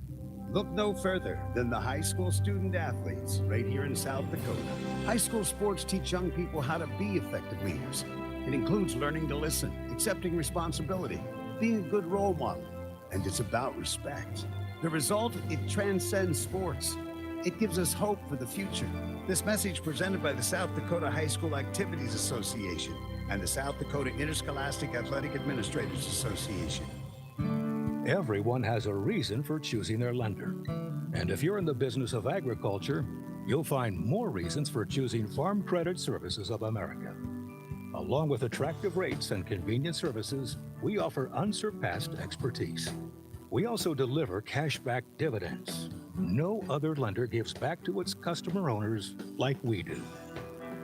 Look no further than the high school student athletes right here in South Dakota. High school sports teach young people how to be effective leaders. It includes learning to listen, accepting responsibility, being a good role model, and it's about respect. The result, it transcends sports. It gives us hope for the future. This message presented by the South Dakota High School Activities Association and the South Dakota Interscholastic Athletic Administrators Association. Everyone has a reason for choosing their lender. And if you're in the business of agriculture, you'll find more reasons for choosing Farm Credit Services of America. Along with attractive rates and convenient services, we offer unsurpassed expertise. We also deliver cashback dividends. No other lender gives back to its customer owners like we do.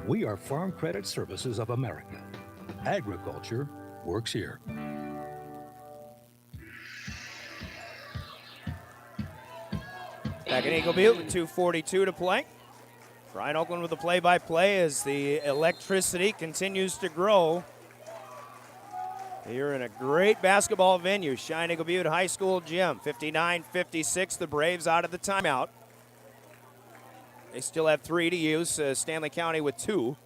We are Farm Credit Services of America. Agriculture works here. Back in Eagle Butte with 2:42 to play. Brian Oakland with the play-by-play as the electricity continues to grow. You're in a great basketball venue, Cheyenne-EB Butte High School gym. 59-56, the Braves out of the timeout. They still have 3 to use, Stanley County with 2.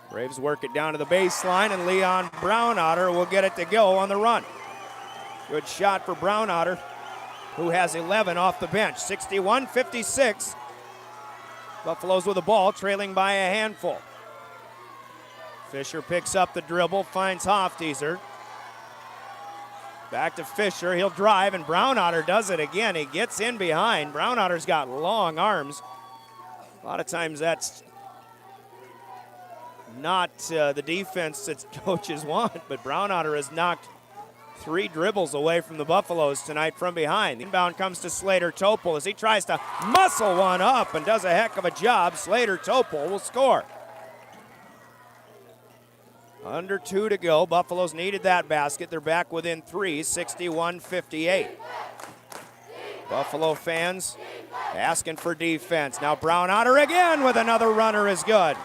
Braves work it down to the baseline, and Leon Brownotter will get it to go on the run. Good shot for Brownotter, who has 11 off the bench. 61-56. Buffaloes with the ball, trailing by a handful. Fisher picks up the dribble, finds Hofteaser. Back to Fisher, he'll drive, and Brownotter does it again. He gets in behind. Brownotter's got long arms. A lot of times that's not the defense that coaches want, but Brownotter has knocked 3 dribbles away from the Buffaloes tonight from behind. The inbound comes to Slater Topol as he tries to muscle one up and does a heck of a job. Slater Topol will score. Under 2 to go. Buffaloes needed that basket. They're back within 3, 61-58. Buffalo fans asking for defense. Now Brownotter again with another runner is good.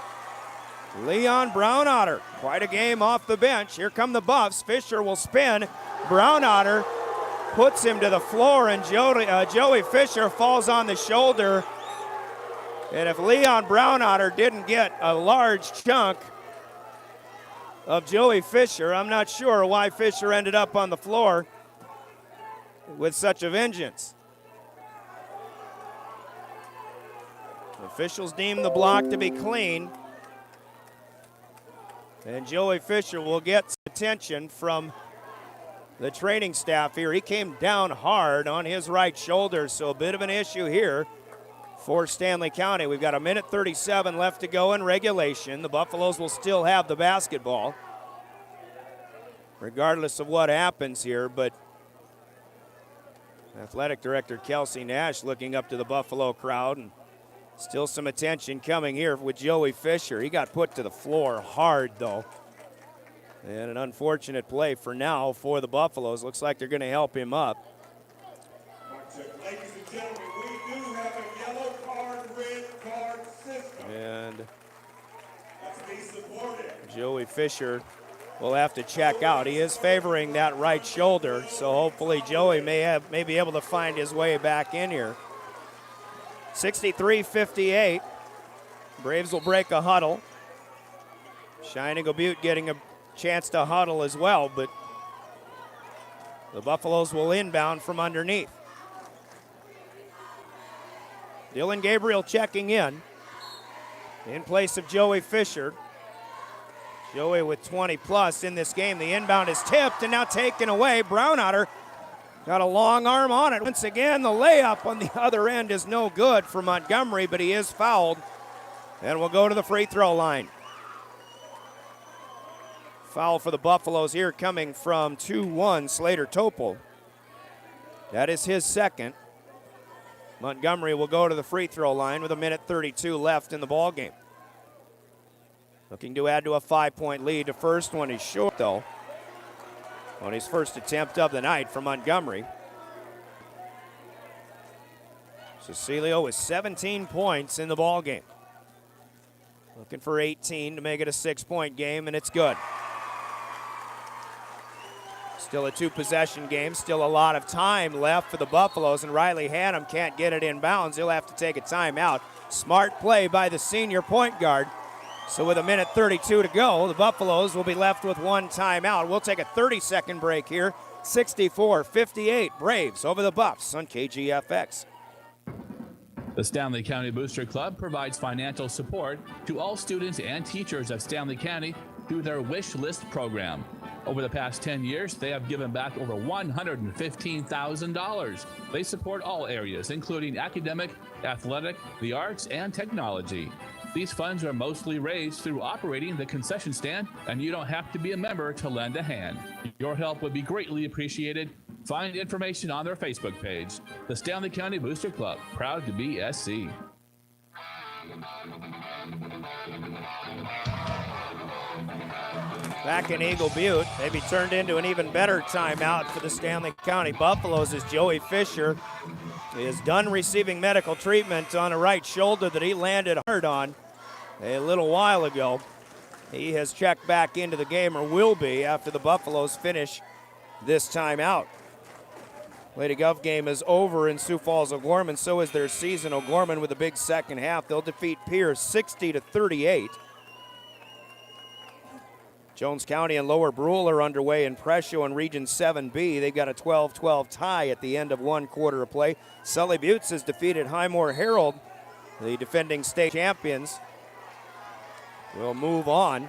Leon Brownotter, quite a game off the bench. Here come the Buffs. Fisher will spin. Brownotter puts him to the floor, and Joey Fisher falls on the shoulder. And if Leon Brownotter didn't get a large chunk of Joey Fisher, I'm not sure why Fisher ended up on the floor with such a vengeance. Officials deem the block to be clean. And Joey Fisher will get attention from the training staff here. He came down hard on his right shoulder, so a bit of an issue here for Stanley County. We've got 1:37 left to go in regulation. The Buffaloes will still have the basketball, regardless of what happens here, but Athletic Director Kelsey Nash looking up to the Buffalo crowd, and still some attention coming here with Joey Fisher. He got put to the floor hard, though. And an unfortunate play for now for the Buffaloes. Looks like they're going to help him up. Ladies and gentlemen, we do have a yellow card, red card system. And Let's be supportive. Joey Fisher will have to check out. He is favoring that right shoulder, so hopefully Joey may be able to find his way back in here. 63-58. Braves will break a huddle. Cheyenne-EB Butte getting a chance to huddle as well, but the Buffaloes will inbound from underneath. Dylan Gabriel checking in place of Joey Fisher. Joey with 20 plus in this game. The inbound is tipped and now taken away. Brownotter got a long arm on it. Once again, the layup on the other end is no good for Montgomery, but he is fouled and will go to the free throw line. Foul for the Buffaloes here coming from 2-1 Slater Topol. That is his second. Montgomery will go to the free throw line with 1:32 left in the ball game. Looking to add to a 5-point lead. The first one is short, though, on his first attempt of the night for Montgomery. Cecilio with 17 points in the ball game. Looking for 18 to make it a 6-point game, and it's good. Still a 2-possession game, still a lot of time left for the Buffaloes, and Riley Hannum can't get it in bounds. He'll have to take a timeout. Smart play by the senior point guard. So with 1:32 to go, the Buffaloes will be left with one timeout. We'll take a 30-second break here. 64-58 Braves over the Buffs on KGFX. The Stanley County Booster Club provides financial support to all students and teachers of Stanley County through their Wish List program. Over the past 10 years, they have given back over $115,000. They support all areas, including academic, athletic, the arts, and technology. These funds are mostly raised through operating the concession stand, and you don't have to be a member to lend a hand. Your help would be greatly appreciated. Find information on their Facebook page. The Stanley County Booster Club, proud to be SC. Back in Eagle Butte, maybe turned into an even better timeout for the Stanley County Buffaloes as Joey Fisher is done receiving medical treatment on a right shoulder that he landed hard on a little while ago. He has checked back into the game, or will be, after the Buffaloes finish this timeout. Lady Gov game is over in Sioux Falls, O'Gorman. So is their season. O'Gorman with a big second half. They'll defeat Pierce 60-38. Jones County and Lower Brule are underway in Presho in Region 7B. They've got a 12-12 tie at the end of one quarter of play. Sully Buttes has defeated Highmore Herald, the defending state champions. We'll move on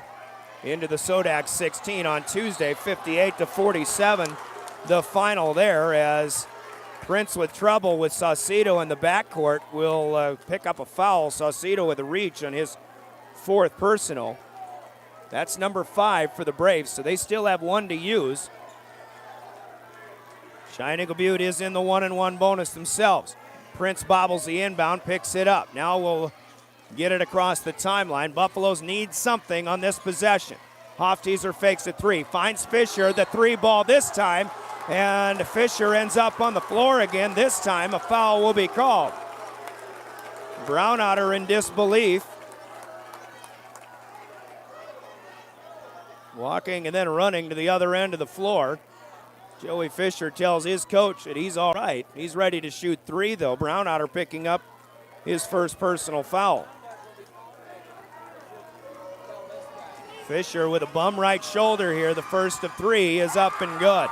into the Sodax 16 on Tuesday, 58-47. The final there, as Prince with trouble with Saucedo in the backcourt will pick up a foul. Saucedo with a reach on his fourth personal. That's number 5 for the Braves, so they still have one to use. Cheyenne-EB Butte is in the 1-and-1 bonus themselves. Prince bobbles the inbound, picks it up. Now we'll get it across the timeline. Buffaloes need something on this possession. Hofteaser fakes a 3, finds Fisher, the 3 ball this time, and Fisher ends up on the floor again. This time a foul will be called. Brownotter in disbelief. Walking and then running to the other end of the floor. Joey Fisher tells his coach that he's all right. He's ready to shoot 3, though. Brownotter picking up his first personal foul. Fisher with a bum right shoulder here. The first of 3 is up and good.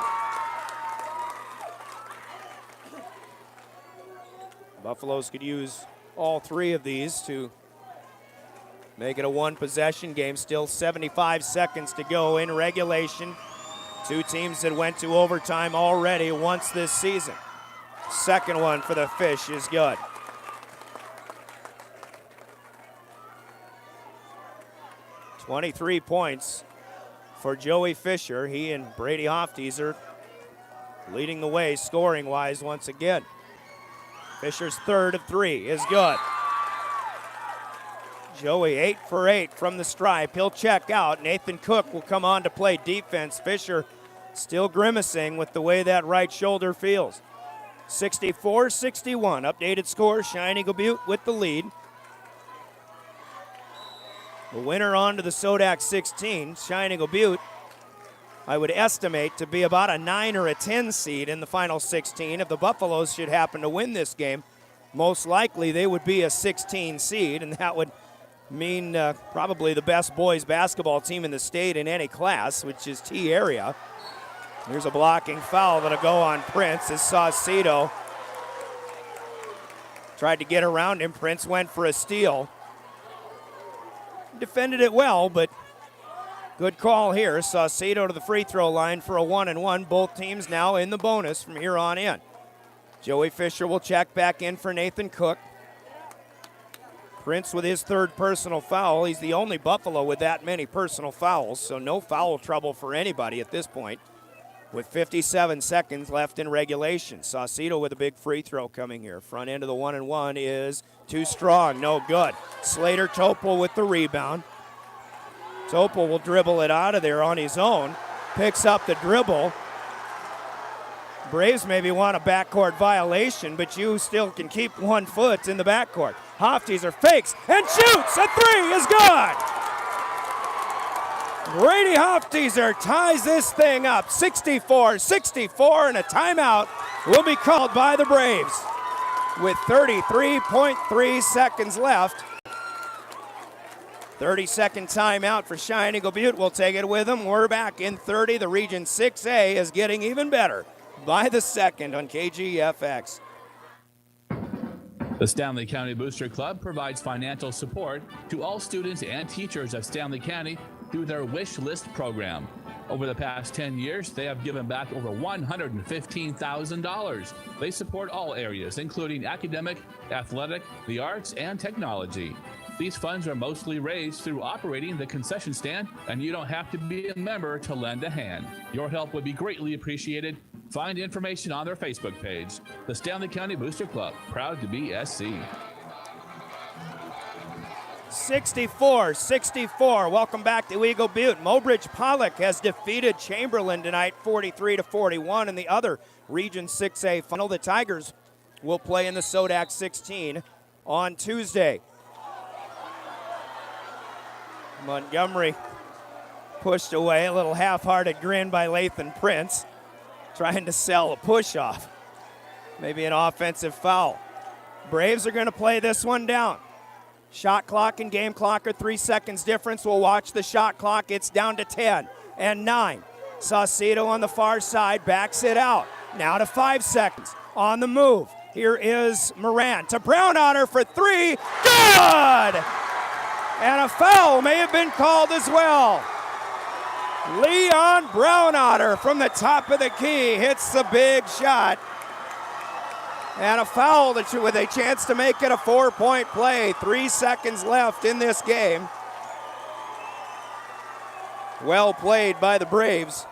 Buffaloes could use all 3 of these to make it a 1-possession game. Still 75 seconds to go in regulation. 2 teams that went to overtime already once this season. Second one for the Fish is good. $23 points for Joey Fisher. He and Brady Hofteaser leading the way scoring-wise once again. Fisher's third of 3 is good. Joey 8 for 8 from the stripe. He'll check out. Nathan Cook will come on to play defense. Fisher still grimacing with the way that right shoulder feels. 64-61. Updated score. Cheyenne-EB Butte with the lead. The winner on to the Sodax 16. Cheyenne-EB Butte, I would estimate to be about a 9 or a 10 seed in the final 16. If the Buffaloes should happen to win this game, most likely they would be a 16 seed, and that would mean probably the best boys basketball team in the state in any class, which is T area. Here's a blocking foul that'll go on Prince as Saucedo tried to get around him. Prince went for a steal. Defended it well, but good call here. Saucedo to the free throw line for a 1-and-1. Both teams now in the bonus from here on in. Joey Fisher will check back in for Nathan Cook. Prince with his third personal foul. He's the only Buffalo with that many personal fouls, so no foul trouble for anybody at this point. With 57 seconds left in regulation. Saucedo with a big free throw coming here. Front end of the 1-and-1 is too strong, no good. Slater Topol with the rebound. Topol will dribble it out of there on his own. Picks up the dribble. Braves maybe want a backcourt violation, but you still can keep 1 foot in the backcourt. Hofteser fakes and shoots. A three is good. Brady Hofteser ties this thing up. 64-64, and a timeout will be called by the Braves with 33.3 seconds left. 30-second timeout for Cheyenne-Eagle Butte. We'll take it with them. We're back in 30. The Region 6A is getting even better by the second on KGFX. The Stanley County Booster Club provides financial support to all students and teachers of Stanley County through their Wish List program. Over the past 10 years, they have given back over $115,000. They support all areas, including academic, athletic, the arts, and technology. These funds are mostly raised through operating the concession stand, and you don't have to be a member to lend a hand. Your help would be greatly appreciated. Find information on their Facebook page. The Stanley County Booster Club, proud to be SC. 64-64. Welcome back to Eagle Butte. Mobridge Pollock has defeated Chamberlain tonight 43-41 in the other Region 6A final. The Tigers will play in the Sodak 16 on Tuesday. Montgomery pushed away, a little half-hearted grin by Lathan Prince, trying to sell a push-off. Maybe an offensive foul. Braves are going to play this one down. Shot clock and game clock are 3 seconds difference. We'll watch the shot clock. It's down to 10 and 9. Saucedo on the far side backs it out. Now to 5 seconds. On the move. Here is Moran to Brownotter for 3. Good! And a foul may have been called as well. Leon Brownotter from the top of the key hits the big shot. And a foul with a chance to make it a 4-point play. 3 seconds left in this game. Well played by the Braves.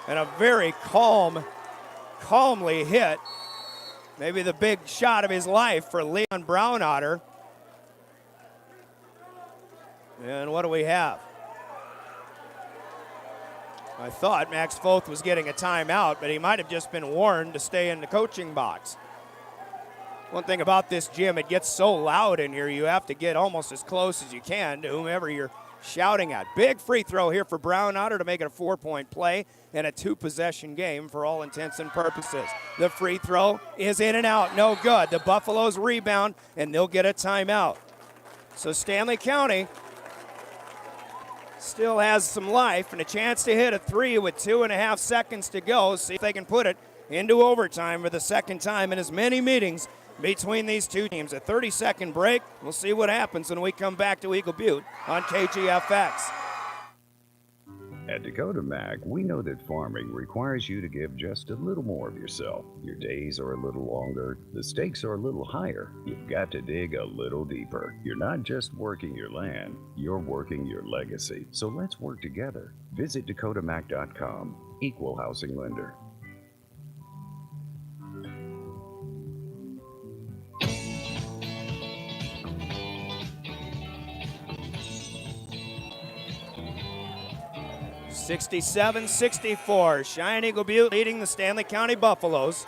And a very calmly hit. Maybe the big shot of his life for Leon Brownotter. And what do we have? I thought Max Foth was getting a timeout, but he might have just been warned to stay in the coaching box. One thing about this gym, it gets so loud in here, you have to get almost as close as you can to whomever you're shouting at. Big free throw here for Brownotter to make it a 4-point play and a 2-possession game for all intents and purposes. The free throw is in and out, no good. The Buffaloes rebound, and they'll get a timeout. So Stanley County still has some life and a chance to hit a 3 with 2.5 seconds to go. See if they can put it into overtime for the second time in as many meetings between these two teams. A 30-second break. We'll see what happens when we come back to Eagle Butte on KGFX. At Dakota Mac, we know that farming requires you to give just a little more of yourself. Your days are a little longer, the stakes are a little higher. You've got to dig a little deeper. You're not just working your land, you're working your legacy. So let's work together. Visit dakotamac.com. Equal housing lender. (67-64). Cheyenne-Eagle Butte leading the Stanley County Buffaloes.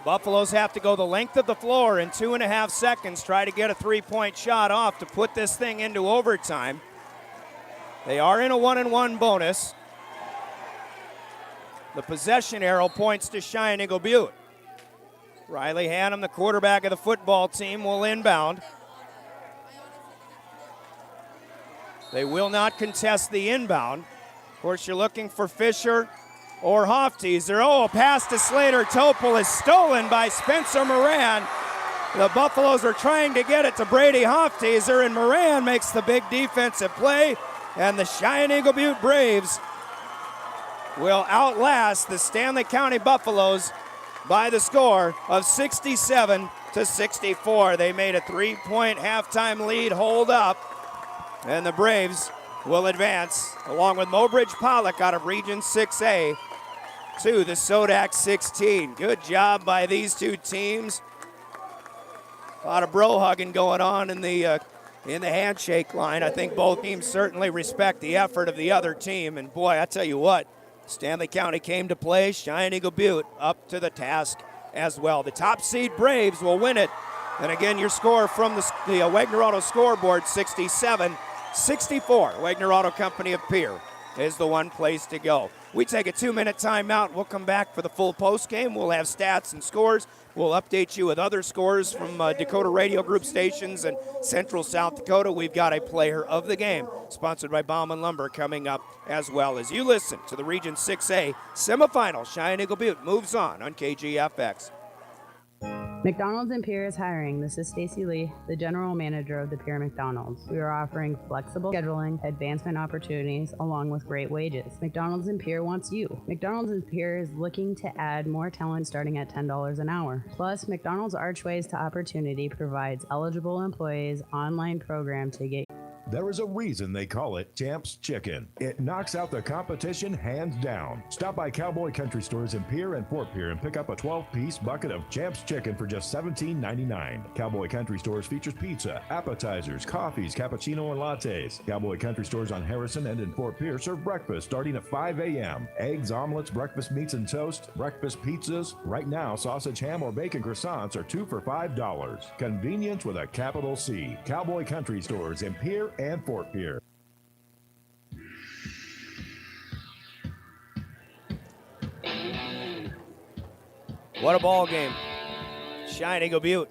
Buffaloes have to go the length of the floor in 2.5 seconds, try to get a 3-point shot off to put this thing into overtime. They are in a 1-and-1 bonus. The possession arrow points to Cheyenne-Eagle Butte. Riley Hannum, the quarterback of the football team, will inbound. They will not contest the inbound. Of course, you're looking for Fisher or Hofteaser. Oh, a pass to Slater Topol is stolen by Spencer Moran. The Buffaloes are trying to get it to Brady Hofteaser, and Moran makes the big defensive play, and the Cheyenne-EB Butte Braves will outlast the Stanley County Buffaloes by the score of 67-64. They made a 3-point halftime lead hold up, and the Braves will advance, along with Mobridge Pollock out of Region 6A, to the Sodak 16. Good job by these two teams. A lot of bro hugging going on in the handshake line. I think both teams certainly respect the effort of the other team. And boy, I tell you what, Stanley County came to play. Cheyenne-EB Butte up to the task as well. The top seed Braves will win it. And again, your score from the Wagner Auto scoreboard, 67-64. Wagner Auto Company of Pierre is the one place to go. We take a 2-minute timeout. We'll come back for the full post game. We'll have stats and scores. We'll update you with other scores from Dakota Radio Group stations and Central South Dakota. We've got a player of the game, sponsored by Bauman Lumber, coming up as well as you listen to the Region 6A semifinal. Cheyenne-EB Butte moves on KGFX. McDonald's in Pierre is hiring. This is Stacy Lee, the general manager of the Pierre McDonald's. We are offering flexible scheduling, advancement opportunities, along with great wages. McDonald's in Pierre wants you. McDonald's in Pierre is looking to add more talent starting at $10 an hour. Plus, McDonald's Archways to Opportunity provides eligible employees online program to get. There is a reason they call it Champs Chicken. It knocks out the competition hands down. Stop by Cowboy Country Stores in Pierre and Fort Pierre and pick up a 12-piece bucket of Champs Chicken for just $17.99. Cowboy Country Stores features pizza, appetizers, coffees, cappuccino, and lattes. Cowboy Country Stores on Harrison and in Fort Pierre serve breakfast starting at 5 a.m. Eggs, omelets, breakfast meats and toast, breakfast pizzas. Right now, sausage, ham, or bacon croissants are 2 for $5. Convenience with a capital C. Cowboy Country Stores in Pierre and Fort Pierre. What a ball game. Cheyenne-EB Butte,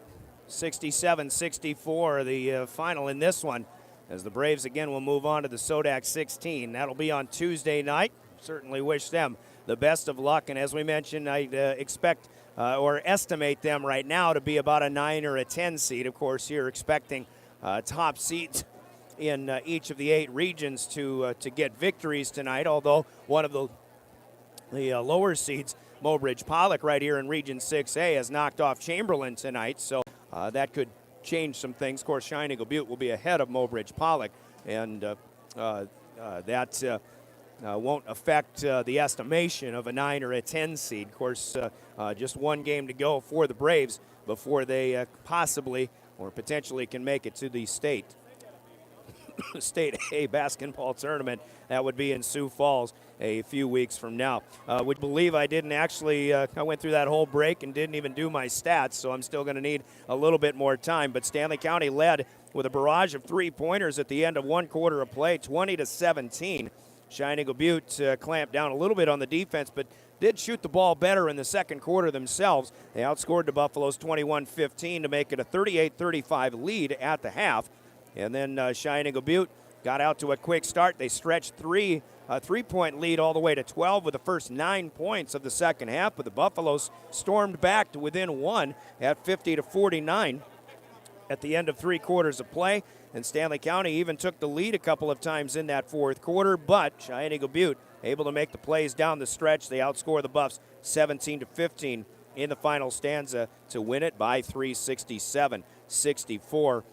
67-64, the final in this one, as the Braves again will move on to the Sodak 16. That'll be on Tuesday night. Certainly wish them the best of luck, and as we mentioned, I expect or estimate them right now to be about a 9 or a 10 seed. Of course, you're expecting top seeds in each of the 8 regions to get victories tonight, although one of the lower seeds, Mobridge Pollock, right here in Region 6A, has knocked off Chamberlain tonight, so that could change some things. Of course, Cheyenne-EB Butte will be ahead of Mobridge Pollock, and that won't affect the estimation of a 9 or a 10 seed. Of course, just one game to go for the Braves before they possibly or potentially can make it to the state A basketball tournament. That would be in Sioux Falls a few weeks from now. Would believe I didn't actually, I went through that whole break and didn't even do my stats, so I'm still going to need a little bit more time. But Stanley County led with a barrage of 3-pointers at the end of one quarter of play, 20-17. Cheyenne-EB Butte clamped down a little bit on the defense, but did shoot the ball better in the second quarter themselves. They outscored the Buffaloes 21-15 to make it a 38-35 lead at the half. And then Cheyenne-EB Butte got out to a quick start. They stretched a three-point lead all the way to 12 with the first 9 points of the second half, but the Buffaloes stormed back to within 1 at 50-49 at the end of 3 quarters of play. And Stanley County even took the lead a couple of times in that fourth quarter, but Cheyenne-EB Butte able to make the plays down the stretch. They outscore the Buffs 17-15 in the final stanza to win it by 3, 67-64.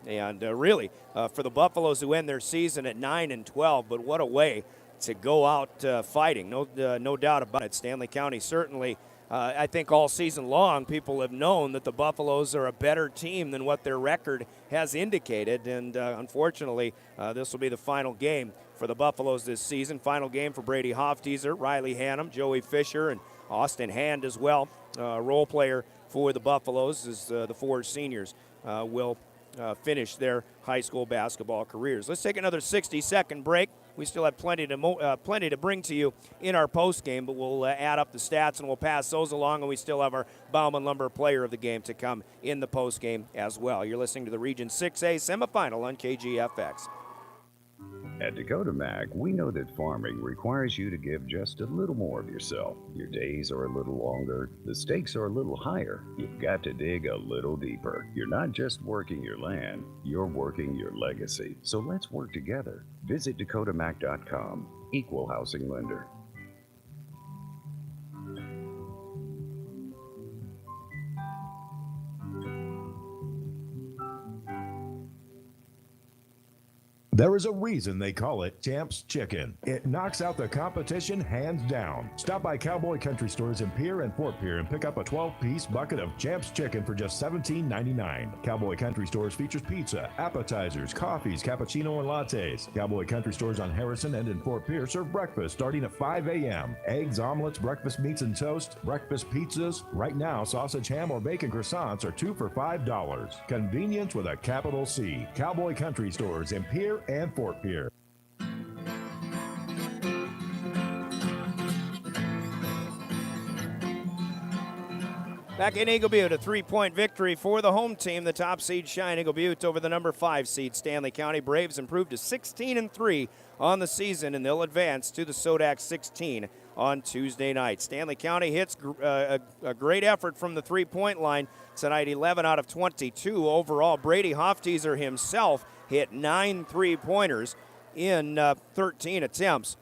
And really, for the Buffaloes who end their season at 9-12, but what a way to go out fighting. No doubt about it. Stanley County certainly, I think all season long, people have known that the Buffaloes are a better team than what their record has indicated. And unfortunately, this will be the final game for the Buffaloes this season. Final game for Brady Hofteaser, Riley Hannum, Joey Fisher, and Austin Hand as well. Role player for the Buffaloes as the 4 seniors will finish their high school basketball careers. Let's take another 60-second break. We still have plenty to bring to you in our post game, but we'll add up the stats and we'll pass those along, and we still have our Bauman Lumber Player of the Game to come in the post game as well. You're listening to the Region 6A semifinal on KGFX. At Dakota Mac, we know that farming requires you to give just a little more of yourself. Your days are a little longer, the stakes are a little higher. You've got to dig a little deeper. You're not just working your land, you're working your legacy. So let's work together. Visit dakotamac.com. Equal housing lender. There is a reason they call it Champs Chicken. It knocks out the competition hands down. Stop by Cowboy Country Stores in Pierre and Fort Pierre and pick up a 12-piece bucket of Champs Chicken for just $17.99. Cowboy Country Stores features pizza, appetizers, coffees, cappuccino, and lattes. Cowboy Country Stores on Harrison and in Fort Pierre serve breakfast starting at 5 a.m. Eggs, omelets, breakfast meats and toast, breakfast pizzas. Right now, sausage, ham, or bacon croissants are 2 for $5. Convenience with a capital C. Cowboy Country Stores in Pierre and Fort Pierre. Back in Eagle Butte, a 3-point victory for the home team. The top seed Cheyenne-Eagle Butte over the number 5 seed Stanley County Braves, improved to 16-3 on the season, and they'll advance to the Sodak 16 on Tuesday night. Stanley County hits a great effort from the 3-point line tonight, 11 out of 22 overall. Brady Hofteaser himself hit 9 3-pointers in 13 attempts,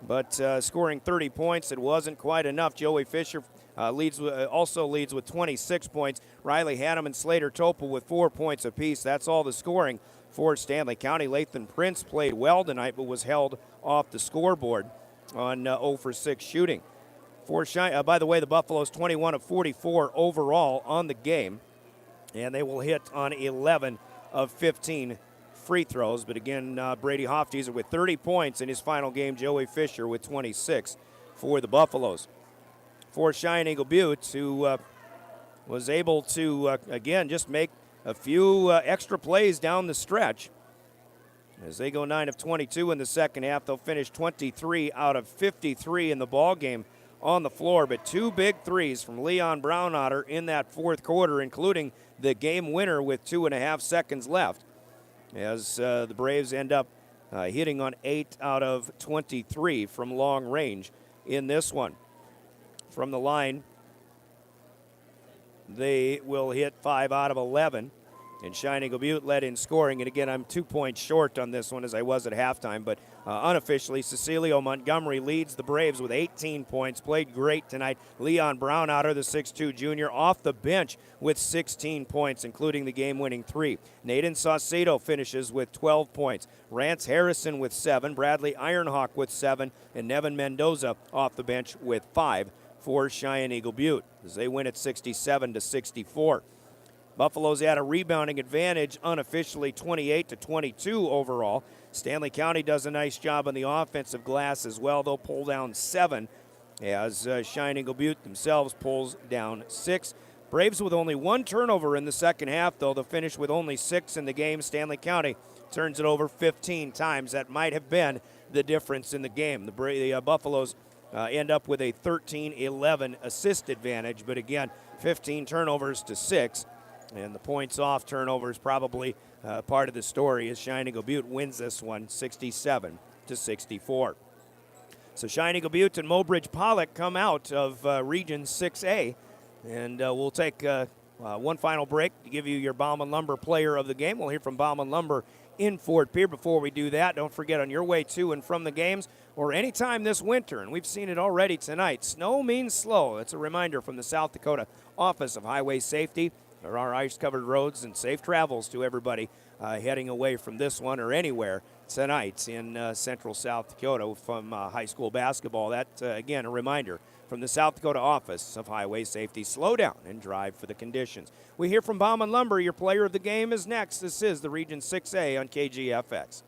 but scoring 30 points, it wasn't quite enough. Joey Fisher also leads with 26 points. Riley Hanneman, Slater Topol with 4 points apiece. That's all the scoring for Stanley County. Lathan Prince played well tonight, but was held off the scoreboard on 0 for 6 shooting. By the way, the Buffaloes 21 of 44 overall on the game, and they will hit on 11 of 15 free throws. But again, Brady Hofteaser with 30 points in his final game. Joey Fisher with 26 for the Buffaloes. For Cheyenne-Eagle Butte, who was able to, again, just make a few extra plays down the stretch. As they go 9 of 22 in the second half, they'll finish 23 out of 53 in the ball game on the floor. But 2 big threes from Leon Brownotter in that fourth quarter, including the game winner with 2.5 seconds left, as the Braves end up hitting on 8 out of 23 from long range in this one. From the line, they will hit 5 out of 11. And Cheyenne-Eagle Butte led in scoring. And again, I'm 2 points short on this one as I was at halftime. But unofficially, Cecilio Montgomery leads the Braves with 18 points. Played great tonight. Leon Brownotter, the 6'2 junior, off the bench with 16 points, including the game-winning 3. Naden Saucedo finishes with 12 points. Rance Harrison with 7. Bradley Ironhawk with 7. And Nevin Mendoza off the bench with 5 for Cheyenne-Eagle Butte as they win at 67-64. Buffaloes had a rebounding advantage unofficially 28-22 overall. Stanley County does a nice job on the offensive glass as well. They'll pull down 7 as Cheyenne-Eagle Butte themselves pulls down 6. Braves with only 1 turnover in the second half, though. They'll finish with only 6 in the game. Stanley County turns it over 15 times. That might have been the difference in the game. The Buffaloes end up with a 13-11 assist advantage, but again, 15 turnovers to 6. And the points off turnovers probably part of the story as Cheyenne-Eagle Butte wins this one 67-64. So Cheyenne-Eagle Butte and Mobridge Pollock come out of Region 6A. And we'll take one final break to give you your Bauman Lumber Player of the Game. We'll hear from Bauman Lumber in Fort Pierre. Before we do that, don't forget, on your way to and from the games or anytime this winter, and we've seen it already tonight, snow means slow. It's a reminder from the South Dakota Office of Highway Safety. There are ice-covered roads and safe travels to everybody heading away from this one or anywhere tonight in central South Dakota from high school basketball. That, again, a reminder from the South Dakota Office of Highway Safety. Slow down and drive for the conditions. We hear from Bauman Lumber. Your player of the game is next. This is the Region 6A on KGFX.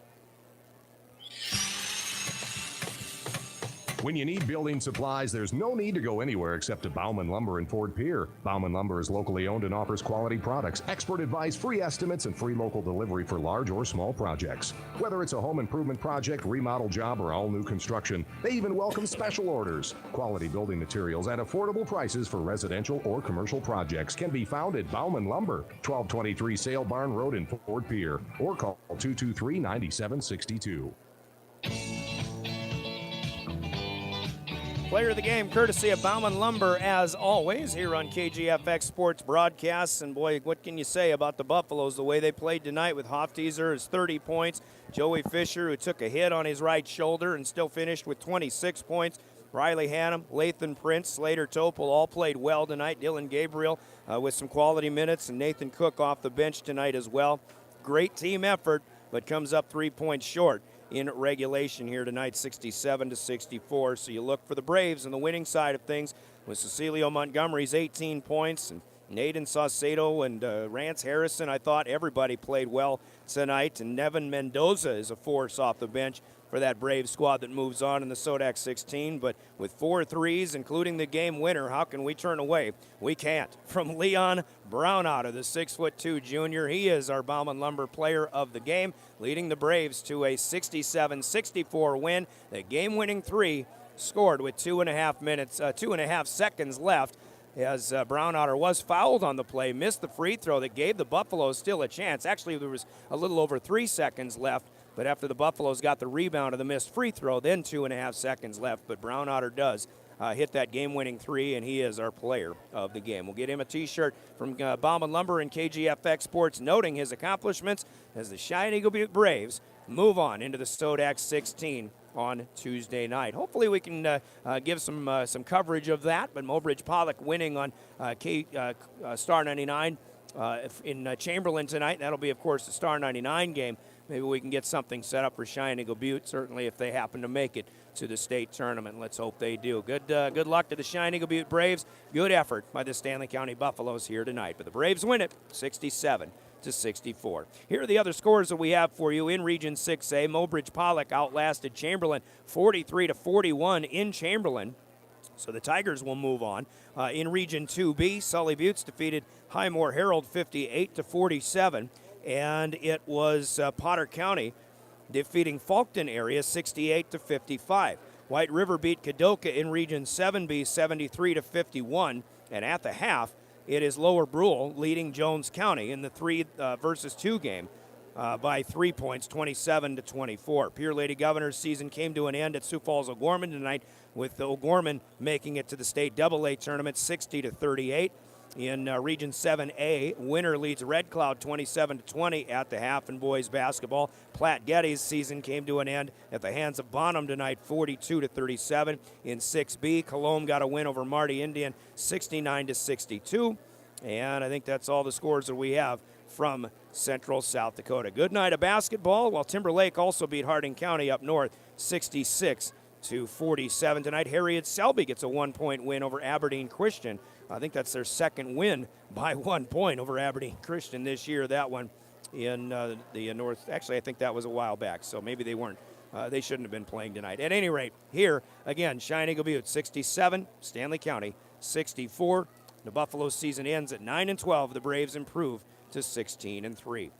When you need building supplies, there's no need to go anywhere except to Bauman Lumber in Fort Pierre. Bauman Lumber is locally owned and offers quality products, expert advice, free estimates, and free local delivery for large or small projects. Whether it's a home improvement project, remodel job, or all new construction, they even welcome special orders. Quality building materials at affordable prices for residential or commercial projects can be found at Bauman Lumber, 1223 Sale Barn Road in Fort Pierre, or call 223-9762. Player of the game, courtesy of Bauman Lumber, as always, here on KGFX Sports Broadcasts. And boy, what can you say about the Buffaloes? The way they played tonight with Hofteser is 30 points. Joey Fisher, who took a hit on his right shoulder and still finished with 26 points. Riley Hannum, Lathan Prince, Slater Topol all played well tonight. Dylan Gabriel with some quality minutes, and Nathan Cook off the bench tonight as well. Great team effort, but comes up 3 points short in regulation here tonight, 67-64. So you look for the Braves on the winning side of things with Cecilio Montgomery's 18 points and Naden Saucedo and Rance Harrison. I thought everybody played well tonight, and Nevin Mendoza is a force off the bench for that Brave squad that moves on in the Sodak 16. But with 4 threes, including the game winner, how can we turn away? We can't. From Leon Brownotter, the 6'2" junior, he is our Bauman Lumber player of the game, leading the Braves to a 67-64 win. The game-winning three scored with 2.5 seconds left, as Brownotter was fouled on the play, missed the free throw that gave the Buffaloes still a chance. Actually, there was a little over 3 seconds left, but after the Buffaloes got the rebound of the missed free throw, then 2.5 seconds left. But Brownotter does hit that game-winning three, and he is our player of the game. We'll get him a T-shirt from Bauman Lumber and KGFX Sports, noting his accomplishments as the Cheyenne-Eagle Butte Braves move on into the Sodak 16 on Tuesday night. Hopefully we can give some coverage of that, but Mobridge Pollock winning on Star 99 in Chamberlain tonight. That'll be, of course, the Star 99 game. Maybe we can get something set up for Cheyenne-Eagle Butte, certainly if they happen to make it to the state tournament. Let's hope they do. Good luck to the Cheyenne-Eagle Butte Braves. Good effort by the Stanley County Buffaloes here tonight. But the Braves win it 67-64. Here are the other scores that we have for you in Region 6A. Mobridge Pollock outlasted Chamberlain 43-41 in Chamberlain. So the Tigers will move on. In Region 2B, Sully Buttes defeated Highmore Herald 58-47. And it was Potter County defeating Faulkton area 68-55. White River beat Kadoka in Region 7B 73-51. And at the half, it is Lower Brule leading Jones County in the 3-versus-2 game by 3 points, 27-24. Pure Lady Governor's season came to an end at Sioux Falls O'Gorman tonight, with O'Gorman making it to the state AA tournament 60-38. In Region 7A, winner leads Red Cloud 27-20 at the half in boys basketball. Platte Getty's season came to an end at the hands of Bonham tonight, 42-37. In 6B, Cologne got a win over Marty Indian, 69-62. And I think that's all the scores that we have from Central South Dakota. Good night of basketball, while Timberlake also beat Harding County up north, 66-47 tonight. Harriet Selby gets a 1-point win over Aberdeen Christian. I think that's their second win by 1 point over Aberdeen Christian this year. That one in the north. Actually, I think that was a while back, so maybe they weren't. They shouldn't have been playing tonight. At any rate, here, again, Cheyenne-Eagle Butte 67, Stanley County 64. The Buffalo season ends at 9-12. The Braves improve to 16-3.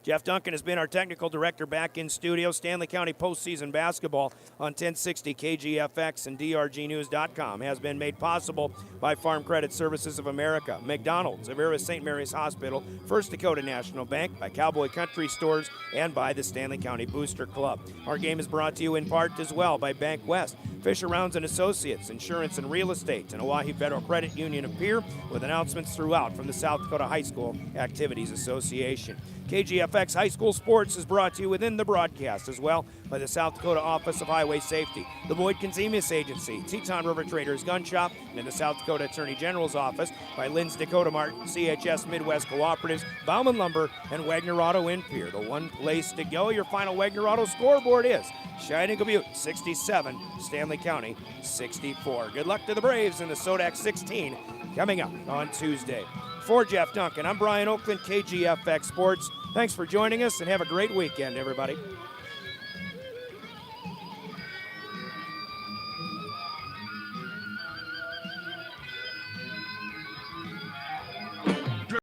Jeff Duncan has been our technical director back in studio. Stanley County postseason basketball on 1060 KGFX and DRGnews.com has been made possible by Farm Credit Services of America, McDonald's, Avera St. Mary's Hospital, First Dakota National Bank, by Cowboy Country Stores, and by the Stanley County Booster Club. Our game is brought to you in part as well by Bank West, Fisher Rounds and Associates, Insurance and Real Estate, and Oahe Federal Credit Union of Pierre, with announcements throughout from the South Dakota High School Activities Association. KGFX High School Sports is brought to you within the broadcast as well by the South Dakota Office of Highway Safety, the Boyd Conzemus Agency, Teton River Traders Gun Shop, and the South Dakota Attorney General's Office by Lynn's Dakota Mart, CHS Midwest Cooperatives, Bauman Lumber, and Wagner Auto in Pierre. The one place to go. Your final Wagner Auto scoreboard is Cheyenne-Eagle Butte 67, Stanley County 64. Good luck to the Braves in the Sodak 16 coming up on Tuesday. For Jeff Duncan, I'm Brian Oakland, KGFX Sports. Thanks for joining us, and have a great weekend, everybody.